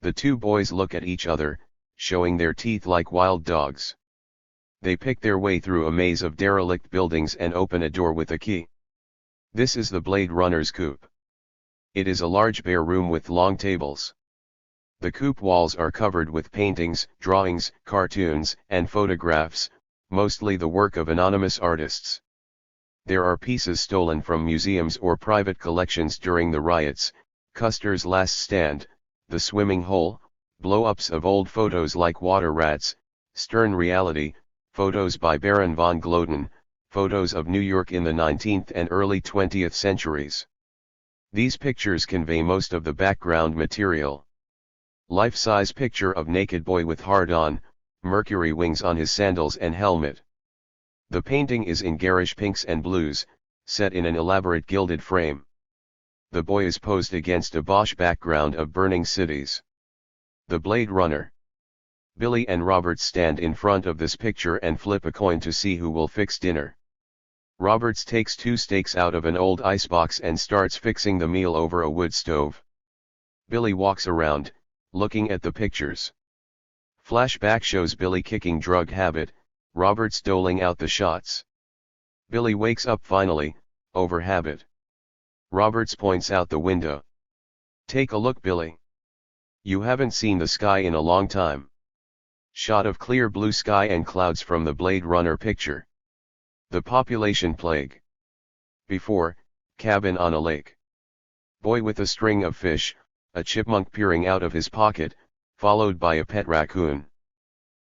The two boys look at each other, showing their teeth like wild dogs. They pick their way through a maze of derelict buildings and open a door with a key. This is the Blade Runner's coupe. It is a large bare room with long tables. The coupe walls are covered with paintings, drawings, cartoons, and photographs, mostly the work of anonymous artists. There are pieces stolen from museums or private collections during the riots, Custer's Last Stand, The Swimming Hole, blow-ups of old photos like Water Rats, Stern Reality, photos by Baron von Gloden, photos of New York in the 19th and early 20th centuries. These pictures convey most of the background material. Life-size picture of naked boy with hard-on, Mercury wings on his sandals and helmet. The painting is in garish pinks and blues, set in an elaborate gilded frame. The boy is posed against a Bosch background of burning cities. The Blade Runner. Billy and Robert stand in front of this picture and flip a coin to see who will fix dinner. Roberts takes 2 steaks out of an old icebox and starts fixing the meal over a wood stove. Billy walks around, looking at the pictures. Flashback shows Billy kicking drug habit, Roberts doling out the shots. Billy wakes up finally, over habit. Roberts points out the window. Take a look, Billy. You haven't seen the sky in a long time. Shot of clear blue sky and clouds from the Blade Runner picture. The population plague. Before, cabin on a lake. Boy with a string of fish, a chipmunk peering out of his pocket, followed by a pet raccoon.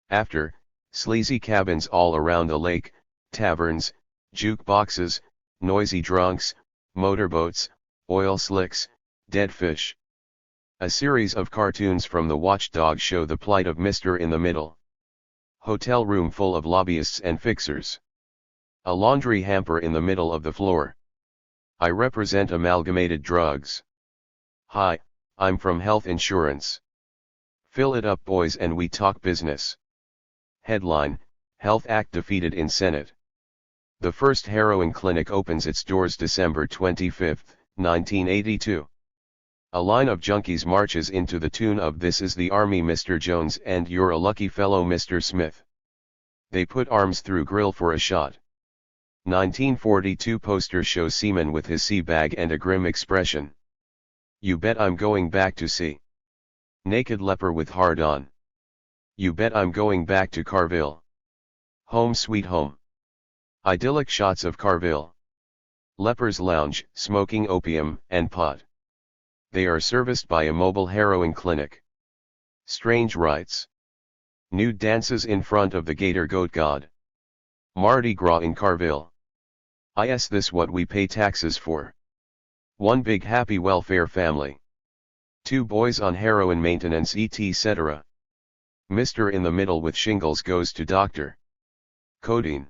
After, sleazy cabins all around the lake, taverns, jukeboxes, noisy drunks, motorboats, oil slicks, dead fish. A series of cartoons from the Watchdog show the plight of Mr. in the Middle. Hotel room full of lobbyists and fixers. A laundry hamper in the middle of the floor. I represent Amalgamated Drugs. Hi, I'm from Health Insurance. Fill it up, boys, and we talk business. Headline: Health Act defeated in Senate. The first heroin clinic opens its doors December 25, 1982. A line of junkies marches into the tune of "This is the Army, Mr. Jones, and you're a lucky fellow, Mr. Smith." They put arms through grill for a shot. 1942 poster shows seaman with his sea bag and a grim expression. You bet I'm going back to sea. Naked leper with hard on. You bet I'm going back to Carville. Home sweet home. Idyllic shots of Carville. Lepers lounge, smoking opium and pot. They are serviced by a mobile heroin clinic. Strange rites. Nude dances in front of the gator goat god. Mardi Gras in Carville. Is this what we pay taxes for? One big happy welfare family. 2 boys on heroin maintenance etc. Mr. in the Middle with shingles goes to doctor. Codeine?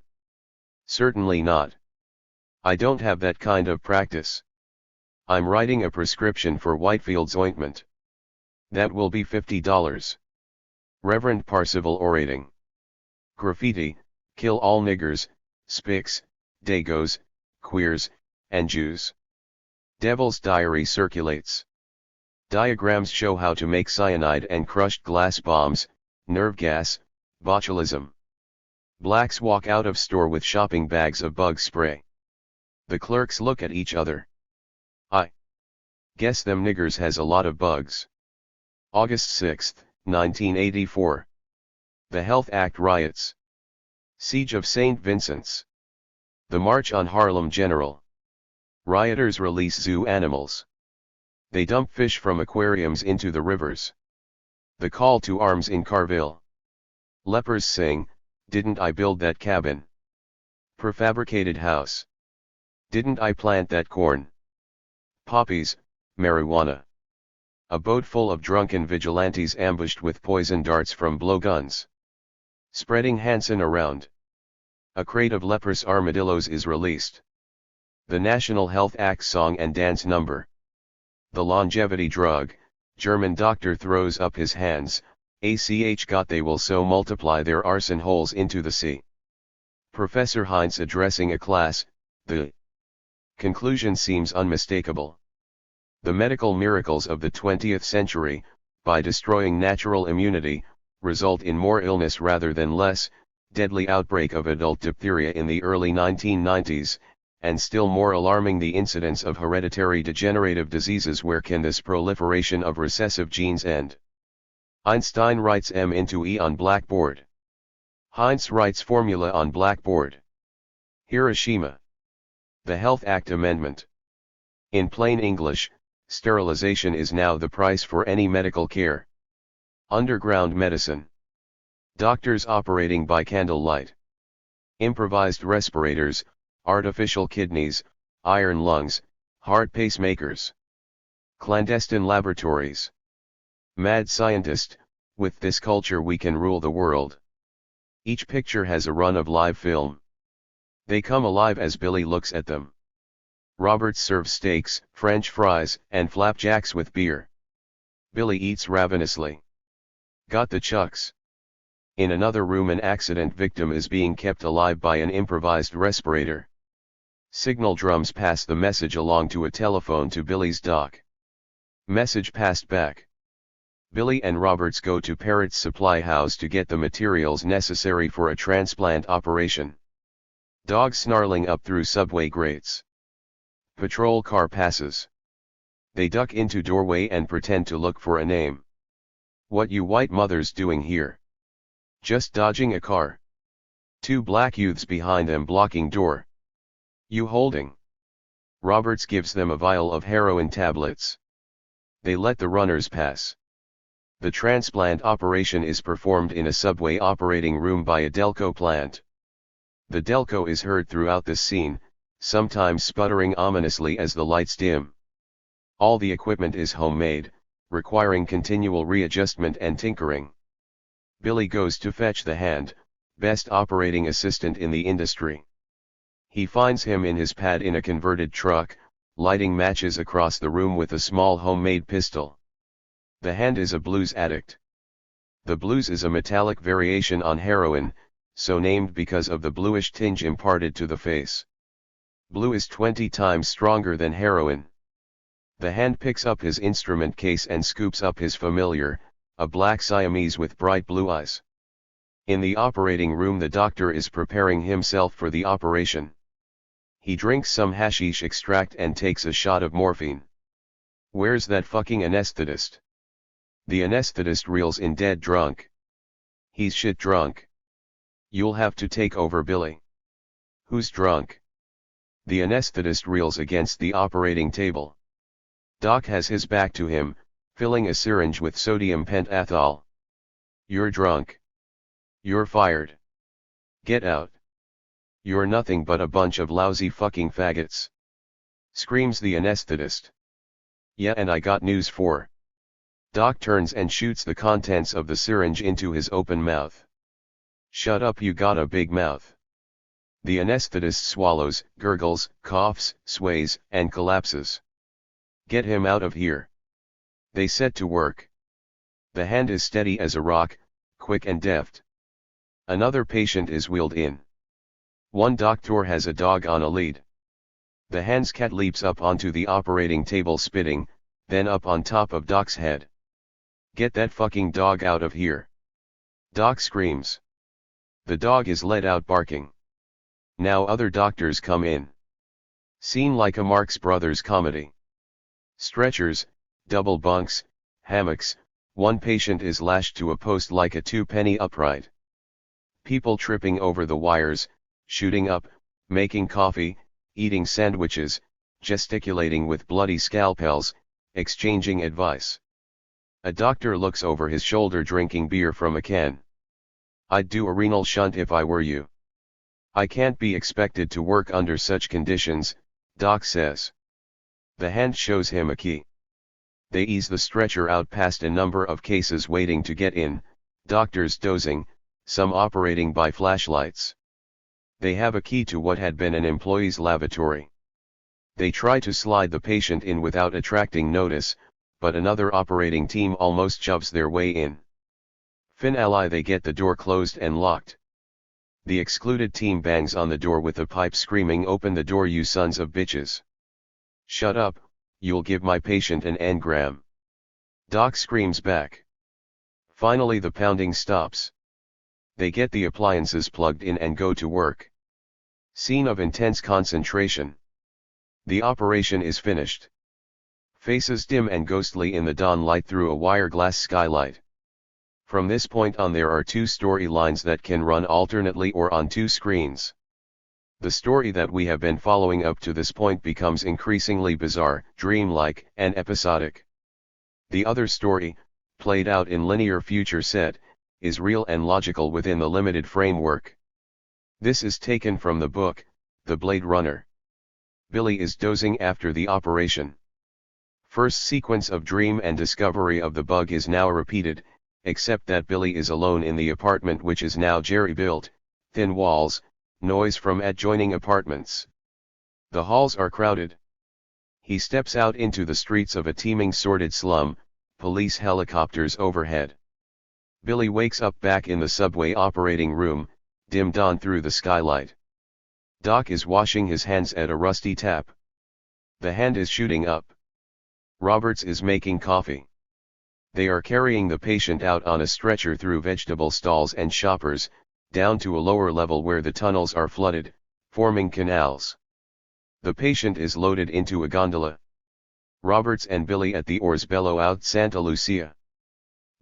Certainly not. I don't have that kind of practice. I'm writing a prescription for Whitefield's ointment. That will be $50. Reverend Parsival orating. Graffiti: kill all niggers, spics, dagos, queers, and Jews. Devil's Diary circulates. Diagrams show how to make cyanide and crushed glass bombs, nerve gas, botulism. Blacks walk out of store with shopping bags of bug spray. The clerks look at each other. I guess them niggers has a lot of bugs. August 6, 1984. The Health Act riots. Siege of St. Vincent's. The March on Harlem General. Rioters release zoo animals. They dump fish from aquariums into the rivers. The call to arms in Carville. Lepers sing, "Didn't I build that cabin? Prefabricated house. Didn't I plant that corn? Poppies, marijuana." A boat full of drunken vigilantes ambushed with poison darts from blowguns. Spreading Hansen around. A crate of leprous armadillos is released. The National Health Act song and dance number. The longevity drug, German doctor throws up his hands, "Ach Gott, they will so multiply their arson holes into the sea." Professor Heinz addressing a class, the conclusion seems unmistakable. The medical miracles of the 20th century, by destroying natural immunity, result in more illness rather than less, deadly outbreak of adult diphtheria in the early 1990s, and still more alarming the incidence of hereditary degenerative diseases. Where can this proliferation of recessive genes end? Einstein writes M into E on blackboard. Heinz writes formula on blackboard. Hiroshima. The Health Act Amendment. In plain English, sterilization is now the price for any medical care. Underground medicine. Doctors operating by candlelight. Improvised respirators, artificial kidneys, iron lungs, heart pacemakers. Clandestine laboratories. Mad scientist, with this culture we can rule the world. Each picture has a run of live film. They come alive as Billy looks at them. Robert serves steaks, French fries, and flapjacks with beer. Billy eats ravenously. Got the chucks. In another room an accident victim is being kept alive by an improvised respirator. Signal drums pass the message along to a telephone to Billy's doc. Message passed back. Billy and Roberts go to Parrott's supply house to get the materials necessary for a transplant operation. Dog snarling up through subway grates. Patrol car passes. They duck into doorway and pretend to look for a name. What you white mothers doing here? Just dodging a car. Two black youths behind them blocking door. You holding? Roberts gives them a vial of heroin tablets. They let the runners pass. The transplant operation is performed in a subway operating room by a Delco plant. The Delco is heard throughout the scene, sometimes sputtering ominously as the lights dim. All the equipment is homemade, requiring continual readjustment and tinkering. Billy goes to fetch the hand, best operating assistant in the industry. He finds him in his pad in a converted truck, lighting matches across the room with a small homemade pistol. The hand is a blues addict. The blues is a metallic variation on heroin, so named because of the bluish tinge imparted to the face. Blue is 20 times stronger than heroin. The hand picks up his instrument case and scoops up his familiar, a black Siamese with bright blue eyes. In the operating room the doctor is preparing himself for the operation. He drinks some hashish extract and takes a shot of morphine. Where's that fucking anesthetist? The anesthetist reels in dead drunk. He's shit drunk. You'll have to take over, Billy. Who's drunk? The anesthetist reels against the operating table. Doc has his back to him, filling a syringe with sodium pentothal. You're drunk. You're fired. Get out. You're nothing but a bunch of lousy fucking faggots. Screams the anesthetist. Yeah, and I got news for. Doc turns and shoots the contents of the syringe into his open mouth. Shut up, you got a big mouth. The anesthetist swallows, gurgles, coughs, sways, and collapses. Get him out of here. They set to work. The hand is steady as a rock, quick and deft. Another patient is wheeled in. One doctor has a dog on a lead. The hand's cat leaps up onto the operating table spitting, then up on top of Doc's head. Get that fucking dog out of here. Doc screams. The dog is let out barking. Now other doctors come in. Scene like a Marx Brothers comedy. Stretchers, double bunks, hammocks, one patient is lashed to a post like a two-penny upright. People tripping over the wires, shooting up, making coffee, eating sandwiches, gesticulating with bloody scalpels, exchanging advice. A doctor looks over his shoulder drinking beer from a can. I'd do a renal shunt if I were you. I can't be expected to work under such conditions, Doc says. The hand shows him a key. They ease the stretcher out past a number of cases waiting to get in, doctors dozing, some operating by flashlights. They have a key to what had been an employee's lavatory. They try to slide the patient in without attracting notice, but another operating team almost shoves their way in. Finally they get the door closed and locked. The excluded team bangs on the door with a pipe screaming, "Open the door, you sons of bitches. Shut up, you'll give my patient an engram." Doc screams back. Finally the pounding stops. They get the appliances plugged in and go to work. Scene of intense concentration. The operation is finished. Faces dim and ghostly in the dawn light through a wire glass skylight. From this point on there are two story lines that can run alternately or on two screens. The story that we have been following up to this point becomes increasingly bizarre, dreamlike, and episodic. The other story, played out in linear future set, is real and logical within the limited framework. This is taken from the book, The Blade Runner. Billy is dozing after the operation. First sequence of dream and discovery of the bug is now repeated, except that Billy is alone in the apartment, which is now jerry-built, thin walls, noise from adjoining apartments. The halls are crowded. He steps out into the streets of a teeming sordid slum, police helicopters overhead. Billy wakes up back in the subway operating room, dim dawn through the skylight. Doc is washing his hands at a rusty tap. The hand is shooting up. Roberts is making coffee. They are carrying the patient out on a stretcher through vegetable stalls and shoppers, down to a lower level where the tunnels are flooded, forming canals. The patient is loaded into a gondola. Roberts and Billy at the oars bellow out Santa Lucia.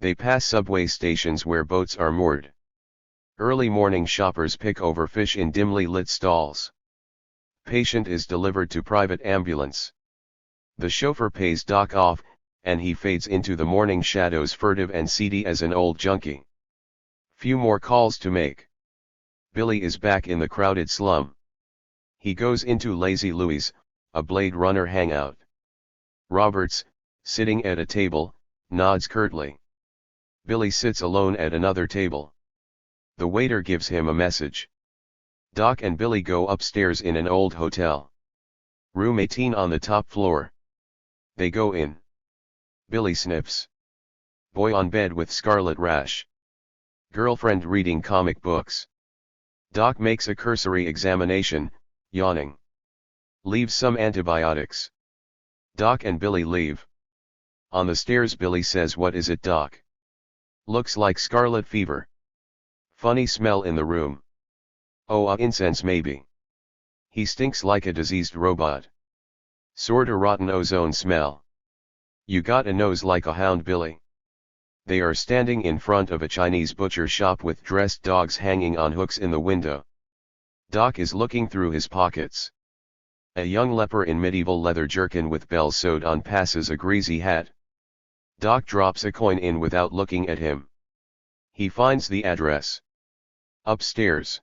They pass subway stations where boats are moored. Early morning shoppers pick over fish in dimly lit stalls. Patient is delivered to private ambulance. The chauffeur pays Doc off, and he fades into the morning shadows, furtive and seedy as an old junkie. Few more calls to make. Billy is back in the crowded slum. He goes into Lazy Louie's, a Blade Runner hangout. Roberts, sitting at a table, nods curtly. Billy sits alone at another table. The waiter gives him a message. Doc and Billy go upstairs in an old hotel. Room 18 on the top floor. They go in. Billy sniffs. Boy on bed with scarlet rash. Girlfriend reading comic books. Doc makes a cursory examination, yawning. Leaves some antibiotics. Doc and Billy leave. On the stairs Billy says, "What is it, Doc?" "Looks like scarlet fever." "Funny smell in the room." "Oh, incense maybe." "He stinks like a diseased robot." "Sorta rotten ozone smell." "You got a nose like a hound, Billy." They are standing in front of a Chinese butcher shop with dressed dogs hanging on hooks in the window. Doc is looking through his pockets. A young leper in medieval leather jerkin with bells sewed on passes a greasy hat. Doc drops a coin in without looking at him. He finds the address. Upstairs.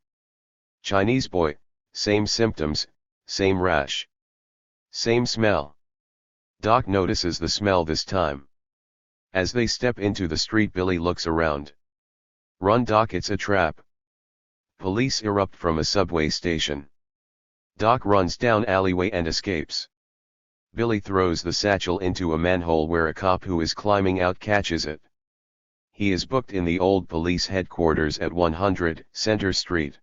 Chinese boy, same symptoms, same rash. Same smell. Doc notices the smell this time. As they step into the street, Billy looks around. "Run, Doc, it's a trap." Police erupt from a subway station. Doc runs down alleyway and escapes. Billy throws the satchel into a manhole where a cop who is climbing out catches it. He is booked in the old police headquarters at 100 Center Street.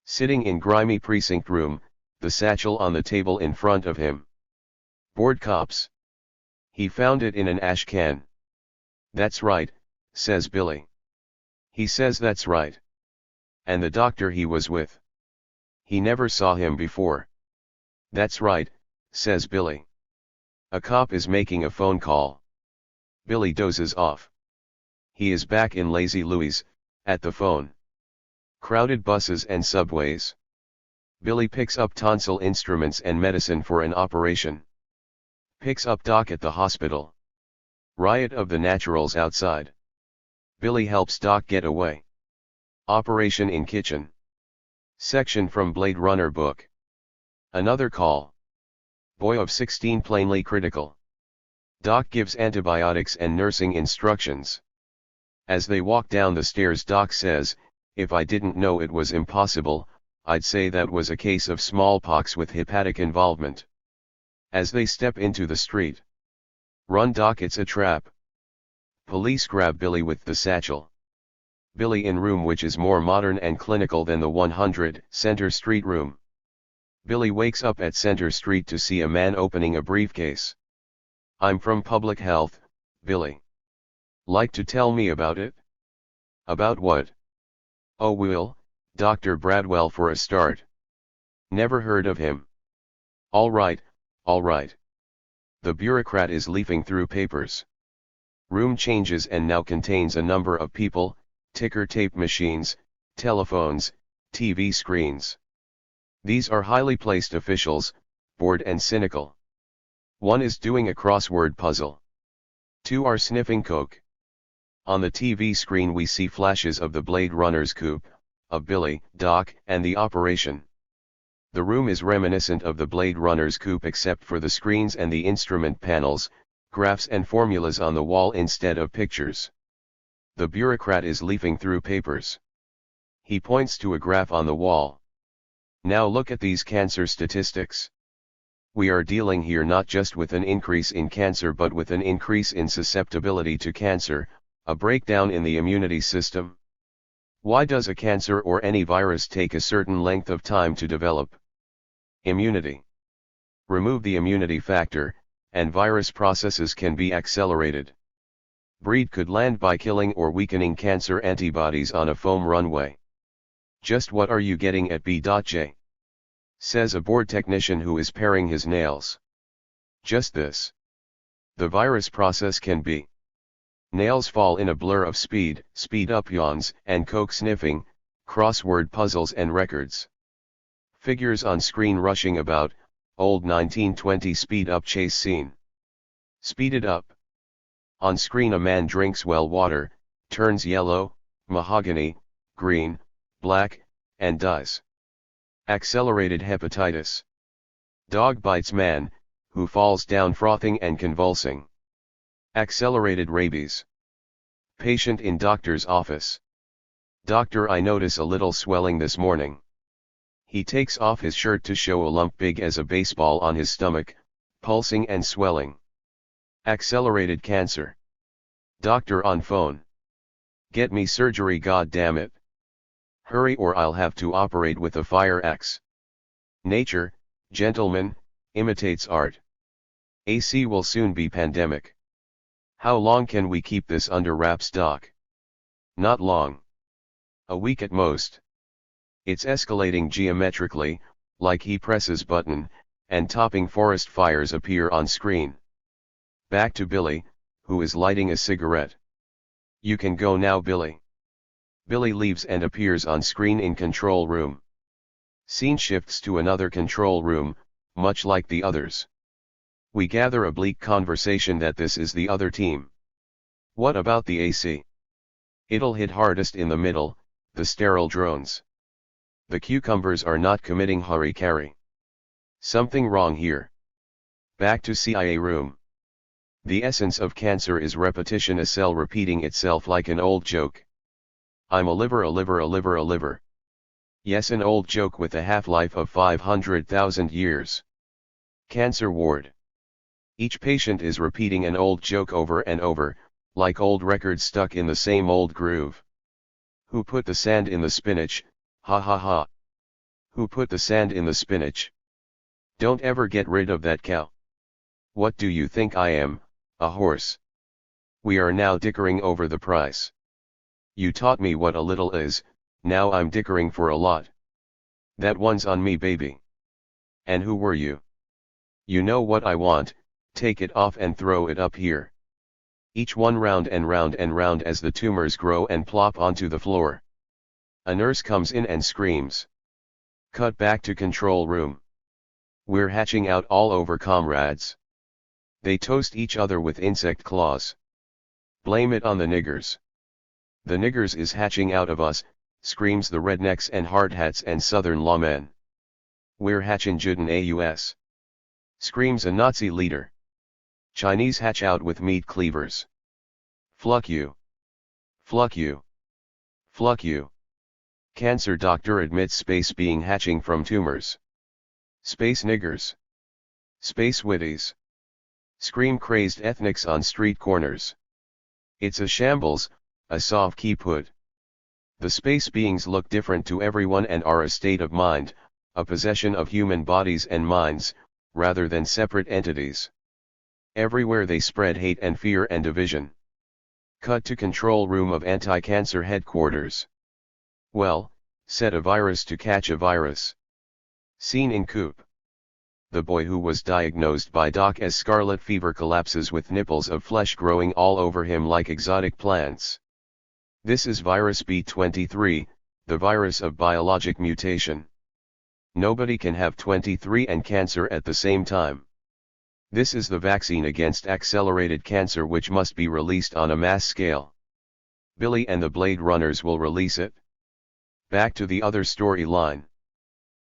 Sitting in grimy precinct room, the satchel on the table in front of him. "Bored cops." "He found it in an ash can." "That's right," says Billy. He says that's right. "And the doctor he was with. He never saw him before." "That's right," says Billy. A cop is making a phone call. Billy dozes off. He is back in Lazy Louie's, at the phone. Crowded buses and subways. Billy picks up tonsil instruments and medicine for an operation. Picks up Doc at the hospital. Riot of the naturals outside. Billy helps Doc get away. Operation in kitchen. Section from Blade Runner book. Another call. Boy of 16 plainly critical. Doc gives antibiotics and nursing instructions. As they walk down the stairs, Doc says, "If I didn't know it was impossible, I'd say that was a case of smallpox with hepatic involvement." As they step into the street. "Run, Doc, it's a trap." Police grab Billy with the satchel. Billy in room which is more modern and clinical than the 100 Center Street room. Billy wakes up at Center Street to see a man opening a briefcase. I'm from public health, Billy. Like to tell me about it? About what? Oh well, Dr. Bradwell for a start. Never heard of him. All right, all right. The bureaucrat is leafing through papers. Room changes and now contains a number of people, ticker tape machines, telephones, TV screens. These are highly placed officials, bored and cynical. One is doing a crossword puzzle. Two are sniffing coke. On the TV screen we see flashes of the Blade Runner's coupe, of Billy, Doc, and the operation. The room is reminiscent of the Blade Runner's coupe except for the screens and the instrument panels, graphs and formulas on the wall instead of pictures. The bureaucrat is leafing through papers. He points to a graph on the wall. Now look at these cancer statistics. We are dealing here not just with an increase in cancer but with an increase in susceptibility to cancer, a breakdown in the immunity system. Why does a cancer or any virus take a certain length of time to develop? Immunity. Remove the immunity factor, and virus processes can be accelerated. Breed could land by killing or weakening cancer antibodies on a foam runway. Just what are you getting at B.J? Says a bored technician who is paring his nails. Just this. The virus process can be. Nails fall in a blur of speed up yawns, and coke sniffing, crossword puzzles and records. Figures on screen rushing about, old 1920 speed up chase scene. Speed it up. On screen a man drinks well water, turns yellow, mahogany, green, black, and dies. Accelerated hepatitis. Dog bites man, who falls down frothing and convulsing. Accelerated rabies. Patient in doctor's office. Doctor, I notice a little swelling this morning. He takes off his shirt to show a lump big as a baseball on his stomach, pulsing and swelling. Accelerated cancer. Doctor on phone. Get me surgery, god damn it. Hurry or I'll have to operate with a fire axe. Nature, gentlemen, imitates art. AC will soon be pandemic. How long can we keep this under wraps, doc? Not long. A week at most. It's escalating geometrically, like he presses button, and topping forest fires appear on screen. Back to Billy, who is lighting a cigarette. You can go now, Billy. Billy leaves and appears on screen in control room. Scene shifts to another control room, much like the others. We gather a bleak conversation that this is the other team. What about the AC? It'll hit hardest in the middle, the sterile drones. The cucumbers are not committing hurry-carry. Something wrong here. Back to CIA room. The essence of cancer is repetition, a cell repeating itself like an old joke. I'm a liver, a liver, a liver, a liver. Yes, an old joke with a half-life of 500,000 years. Cancer ward. Each patient is repeating an old joke over and over, like old records stuck in the same old groove. Who put the sand in the spinach? Ha ha ha. Who put the sand in the spinach? Don't ever get rid of that cow. What do you think I am, a horse? We are now dickering over the price. You taught me what a little is, now I'm dickering for a lot. That one's on me, baby. And who were you? You know what I want, take it off and throw it up here. Each one round and round and round as the tumors grow and plop onto the floor. A nurse comes in and screams. Cut back to control room. We're hatching out all over, comrades. They toast each other with insect claws. Blame it on the niggers. The niggers is hatching out of us, screams the rednecks and hardhats and southern lawmen. We're hatching Juden AUS. Screams a Nazi leader. Chinese hatch out with meat cleavers. Fluck you. Fluck you. Fluck you. Cancer doctor admits space being hatching from tumors. Space niggers. Space witties. Scream crazed ethnics on street corners. It's a shambles, a soft key put. The space beings look different to everyone and are a state of mind, a possession of human bodies and minds, rather than separate entities. Everywhere they spread hate and fear and division. Cut to control room of anti-cancer headquarters. Well, set a virus to catch a virus. Scene in Coop. The boy who was diagnosed by Doc as scarlet fever collapses with nipples of flesh growing all over him like exotic plants. This is virus B23, the virus of biologic mutation. Nobody can have 23 and cancer at the same time. This is the vaccine against accelerated cancer which must be released on a mass scale. Billy and the Blade Runners will release it. Back to the other storyline.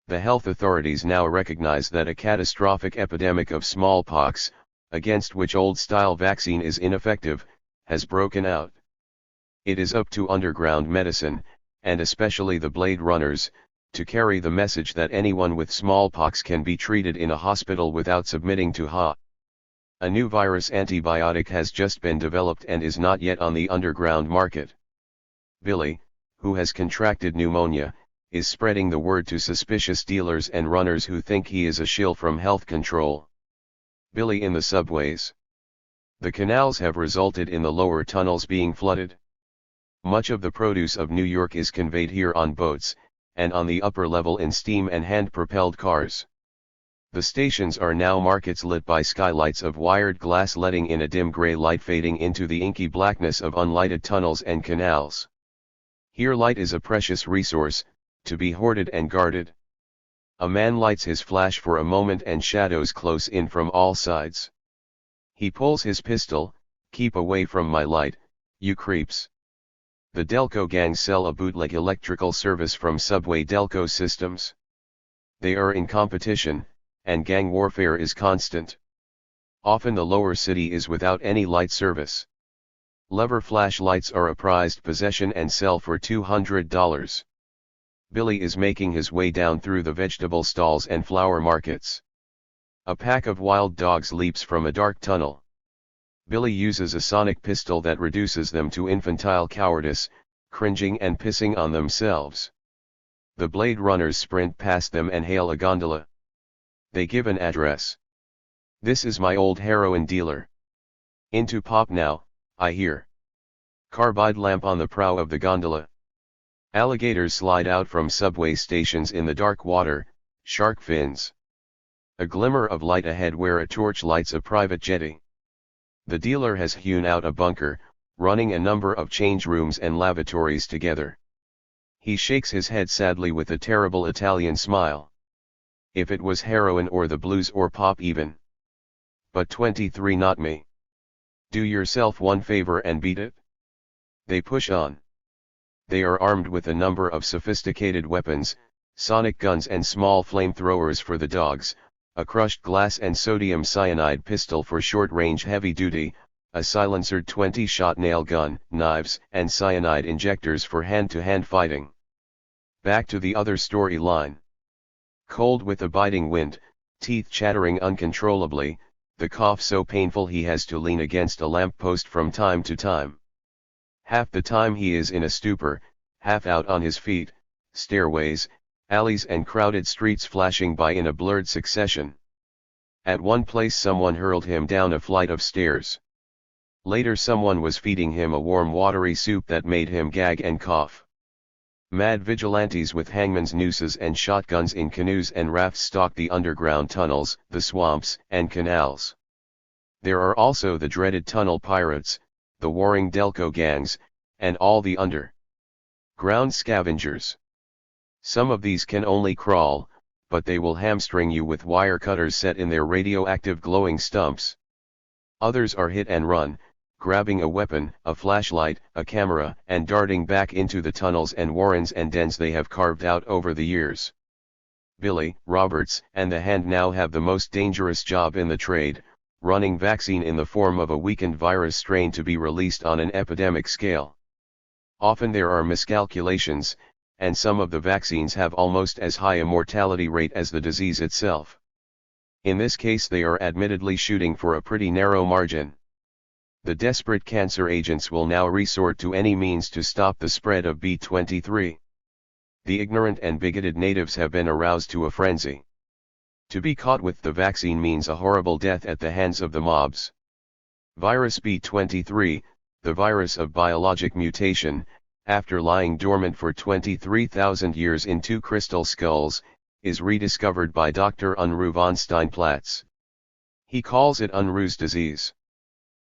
The health authorities now recognize that a catastrophic epidemic of smallpox, against which old-style vaccine is ineffective, has broken out. It is up to underground medicine, and especially the Blade Runners, to carry the message that anyone with smallpox can be treated in a hospital without submitting to HA. A new virus antibiotic has just been developed and is not yet on the underground market. Billy, who has contracted pneumonia, is spreading the word to suspicious dealers and runners who think he is a shill from health control. Billy in the subways. The canals have resulted in the lower tunnels being flooded. Much of the produce of New York is conveyed here on boats, and on the upper level in steam and hand-propelled cars. The stations are now markets lit by skylights of wired glass letting in a dim gray light fading into the inky blackness of unlighted tunnels and canals. Here light is a precious resource, to be hoarded and guarded. A man lights his flash for a moment and shadows close in from all sides. He pulls his pistol, "Keep away from my light, you creeps." The Delco gang sell a bootleg electrical service from Subway Delco Systems. They are in competition, and gang warfare is constant. Often the lower city is without any light service. Lever flashlights are a prized possession and sell for $200. Billy is making his way down through the vegetable stalls and flower markets. A pack of wild dogs leaps from a dark tunnel. Billy uses a sonic pistol that reduces them to infantile cowardice, cringing and pissing on themselves. The Blade Runners sprint past them and hail a gondola. They give an address. "This is my old heroin dealer. Into pop now, I hear." Carbide lamp on the prow of the gondola. Alligators slide out from subway stations in the dark water, shark fins. A glimmer of light ahead where a torch lights a private jetty. The dealer has hewn out a bunker, running a number of change rooms and lavatories together. He shakes his head sadly with a terrible Italian smile. If it was heroin or the blues or pop even. But 23 not me. Do yourself one favor and beat it. They push on. They are armed with a number of sophisticated weapons, sonic guns and small flamethrowers for the dogs, a crushed glass and sodium cyanide pistol for short-range heavy-duty, a silencered 20-shot nail gun, knives, and cyanide injectors for hand-to-hand fighting. Back to the other storyline. Cold with a biting wind, teeth chattering uncontrollably, the cough so painful he has to lean against a lamppost from time to time. Half the time he is in a stupor, half out on his feet, stairways, alleys and crowded streets flashing by in a blurred succession. At one place someone hurled him down a flight of stairs. Later someone was feeding him a warm watery soup that made him gag and cough. Mad vigilantes with hangman's nooses and shotguns in canoes and rafts stalk the underground tunnels, the swamps, and canals. There are also the dreaded tunnel pirates, the warring Delco gangs, and all the underground scavengers. Some of these can only crawl, but they will hamstring you with wire cutters set in their radioactive glowing stumps. Others are hit and run, grabbing a weapon, a flashlight, a camera, and darting back into the tunnels and warrens and dens they have carved out over the years. Billy, Roberts, and the Hand now have the most dangerous job in the trade, running vaccine in the form of a weakened virus strain to be released on an epidemic scale. Often there are miscalculations, and some of the vaccines have almost as high a mortality rate as the disease itself. In this case they are admittedly shooting for a pretty narrow margin. The desperate cancer agents will now resort to any means to stop the spread of B23. The ignorant and bigoted natives have been aroused to a frenzy. To be caught with the vaccine means a horrible death at the hands of the mobs. Virus B23, the virus of biologic mutation, after lying dormant for 23,000 years in two crystal skulls, is rediscovered by Dr. Unruh von Steinplatz. He calls it Unruh's disease.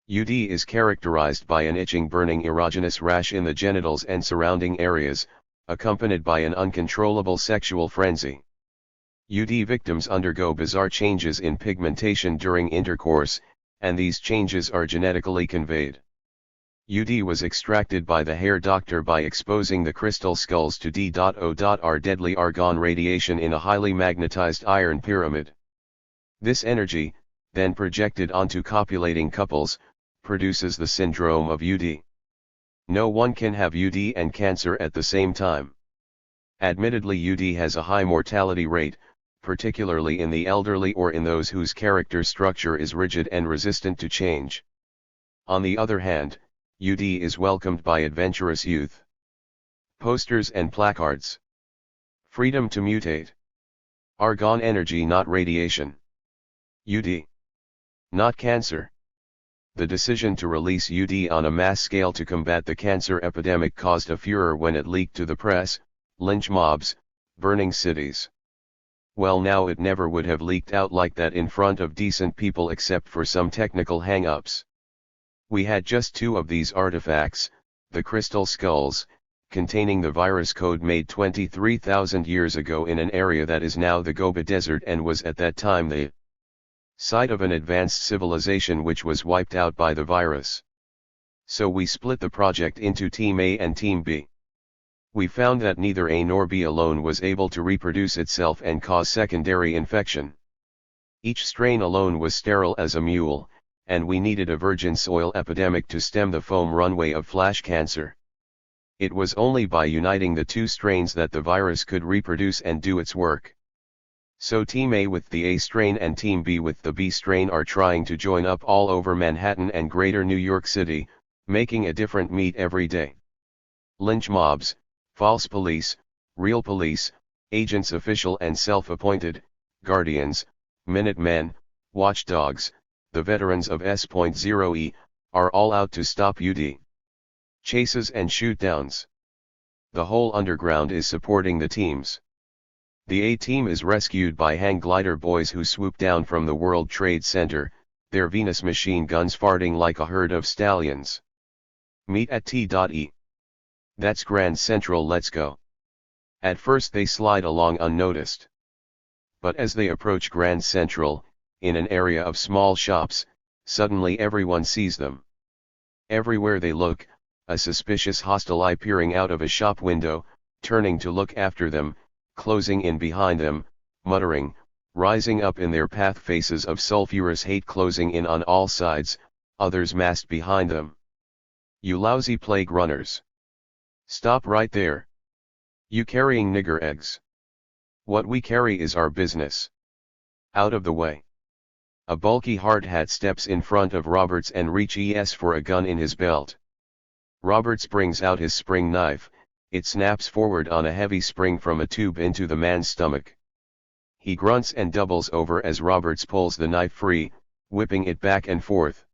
UD is characterized by an itching burning erogenous rash in the genitals and surrounding areas, accompanied by an uncontrollable sexual frenzy. UD victims undergo bizarre changes in pigmentation during intercourse, and these changes are genetically conveyed. UD was extracted by the hair doctor by exposing the crystal skulls to D.O.R deadly argon radiation in a highly magnetized iron pyramid. This energy, then projected onto copulating couples, produces the syndrome of UD. No one can have UD and cancer at the same time. Admittedly, UD has a high mortality rate, particularly in the elderly or in those whose character structure is rigid and resistant to change. On the other hand, UD is welcomed by adventurous youth. Posters and placards. Freedom to mutate. Argon energy, not radiation. UD. Not cancer. The decision to release UD on a mass scale to combat the cancer epidemic caused a furor when it leaked to the press, lynch mobs, burning cities. Well, now it never would have leaked out like that in front of decent people except for some technical hang-ups. We had just two of these artifacts, the crystal skulls, containing the virus code made 23,000 years ago in an area that is now the Gobi Desert and was at that time the site of an advanced civilization which was wiped out by the virus. So we split the project into Team A and Team B. We found that neither A nor B alone was able to reproduce itself and cause secondary infection. Each strain alone was sterile as a mule, and we needed a virgin soil epidemic to stem the foam runway of flash cancer. It was only by uniting the two strains that the virus could reproduce and do its work. So Team A with the A strain and Team B with the B strain are trying to join up all over Manhattan and greater New York City, making a different meat every day. Lynch mobs, false police, real police, agents official and self-appointed, guardians, Minutemen, watchdogs, the veterans of S.0E, are all out to stop UD. Chases and shoot-downs. The whole underground is supporting the teams. The A team is rescued by hang glider boys who swoop down from the World Trade Center, their Venus machine guns farting like a herd of stallions. Meet at T.E. That's Grand Central, let's go. At first they slide along unnoticed. But as they approach Grand Central, in an area of small shops, suddenly everyone sees them. Everywhere they look, a suspicious hostile eye peering out of a shop window, turning to look after them, closing in behind them, muttering, rising up in their path, faces of sulfurous hate closing in on all sides, others massed behind them. You lousy plague runners! Stop right there! You carrying nigger eggs! What we carry is our business. Out of the way! A bulky hard hat steps in front of Roberts and reaches for a gun in his belt. Roberts brings out his spring knife, it snaps forward on a heavy spring from a tube into the man's stomach. He grunts and doubles over as Roberts pulls the knife free, whipping it back and forth.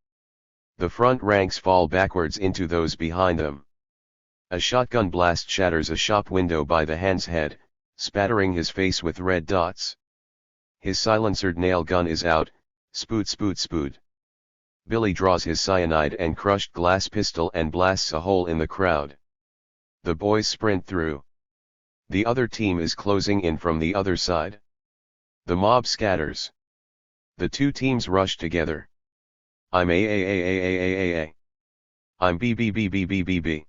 The front ranks fall backwards into those behind them. A shotgun blast shatters a shop window by the hand's head, spattering his face with red dots. His silencered nail gun is out, spoot spoot spoot. Billy draws his cyanide and crushed glass pistol and blasts a hole in the crowd. The boys sprint through. The other team is closing in from the other side. The mob scatters. The two teams rush together. I'm A. I'm B.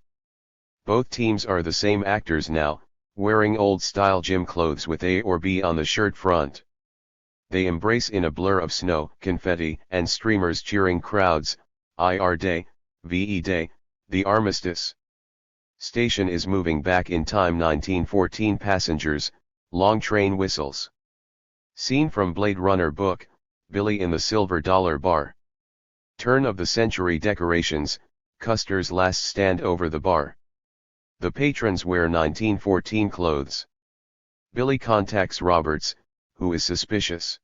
Both teams are the same actors now, wearing old-style gym clothes with A or B on the shirt front. They embrace in a blur of snow, confetti, and streamers, cheering crowds. IR Day, VE Day, the armistice. Station is moving back in time. 1914 passengers, long train whistles. Scene from Blade Runner book, Billy in the Silver Dollar Bar. Turn-of-the-century decorations, Custer's last stand over the bar. The patrons wear 1914 clothes. Billy contacts Roberts, who is suspicious.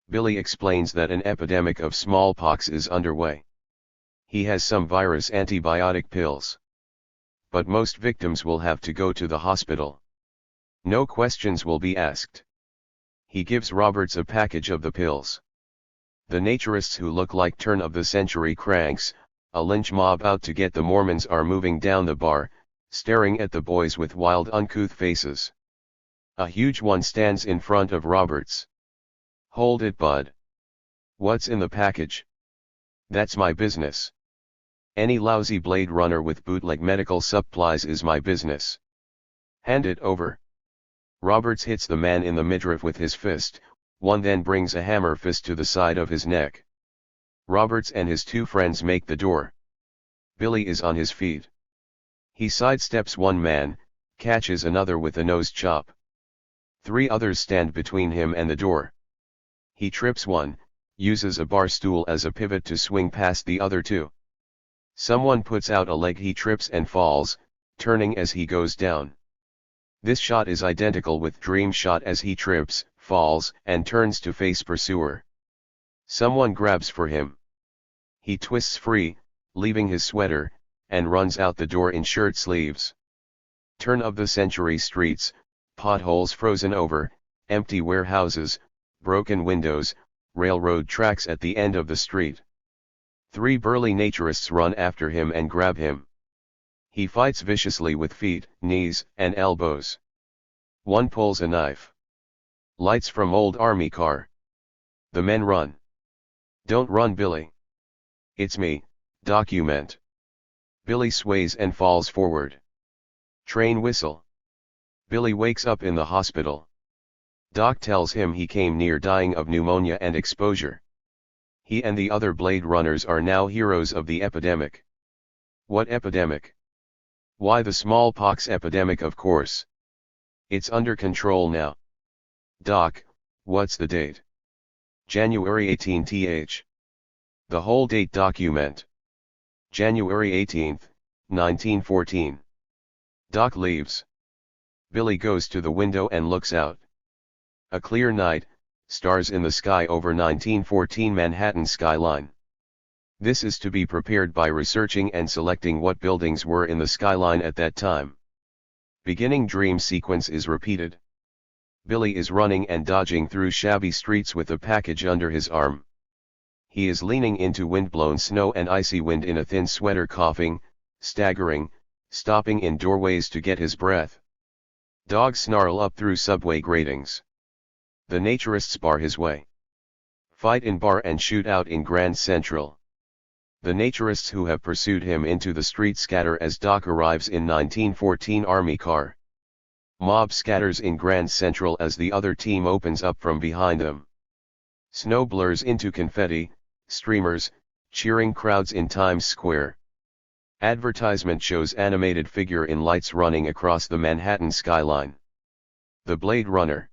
Billy explains that an epidemic of smallpox is underway. He has some virus antibiotic pills. But most victims will have to go to the hospital. No questions will be asked. He gives Roberts a package of the pills. The naturists who look like turn-of-the-century cranks, a lynch mob out to get the Mormons, are moving down the bar, staring at the boys with wild uncouth faces. A huge one stands in front of Roberts. "Hold it, bud. What's in the package?" "That's my business. Any lousy Blade Runner with bootleg medical supplies is my business. Hand it over." Roberts hits the man in the midriff with his fist, one then brings a hammer fist to the side of his neck. Roberts and his two friends make the door. Billy is on his feet. He sidesteps one man, catches another with a nose chop. 3 others stand between him and the door. He trips one, uses a bar stool as a pivot to swing past the other 2. Someone puts out a leg, he trips and falls, turning as he goes down. This shot is identical with Dream's shot as he trips, falls, and turns to face pursuer. Someone grabs for him. He twists free, leaving his sweater, and runs out the door in shirt sleeves. Turn-of-the-century streets, potholes frozen over, empty warehouses, broken windows, railroad tracks at the end of the street. 3 burly naturists run after him and grab him. He fights viciously with feet, knees, and elbows. One pulls a knife. Lights from old army car. The men run. "Don't run, Billy. It's me, document." Billy sways and falls forward. Train whistle. Billy wakes up in the hospital. Doc tells him he came near dying of pneumonia and exposure. He and the other Blade Runners are now heroes of the epidemic. What epidemic? Why, the smallpox epidemic, of course. It's under control now. "Doc, what's the date?" "January 18th. The whole date, document." "January 18th, 1914. Doc leaves. Billy goes to the window and looks out. A clear night, stars in the sky over 1914 Manhattan skyline. This is to be prepared by researching and selecting what buildings were in the skyline at that time. Beginning dream sequence is repeated. Billy is running and dodging through shabby streets with a package under his arm. He is leaning into windblown snow and icy wind in a thin sweater, coughing, staggering, stopping in doorways to get his breath. Dogs snarl up through subway gratings. The naturists bar his way. Fight in bar and shoot out in Grand Central. The naturists who have pursued him into the street scatter as Doc arrives in 1914 army car. Mob scatters in Grand Central as the other team opens up from behind them. Snow blurs into confetti, streamers, cheering crowds in Times Square. Advertisement shows animated figure in lights running across the Manhattan skyline. The Blade Runner.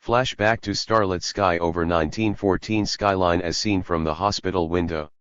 Flashback to starlit sky over 1914 skyline as seen from the hospital window.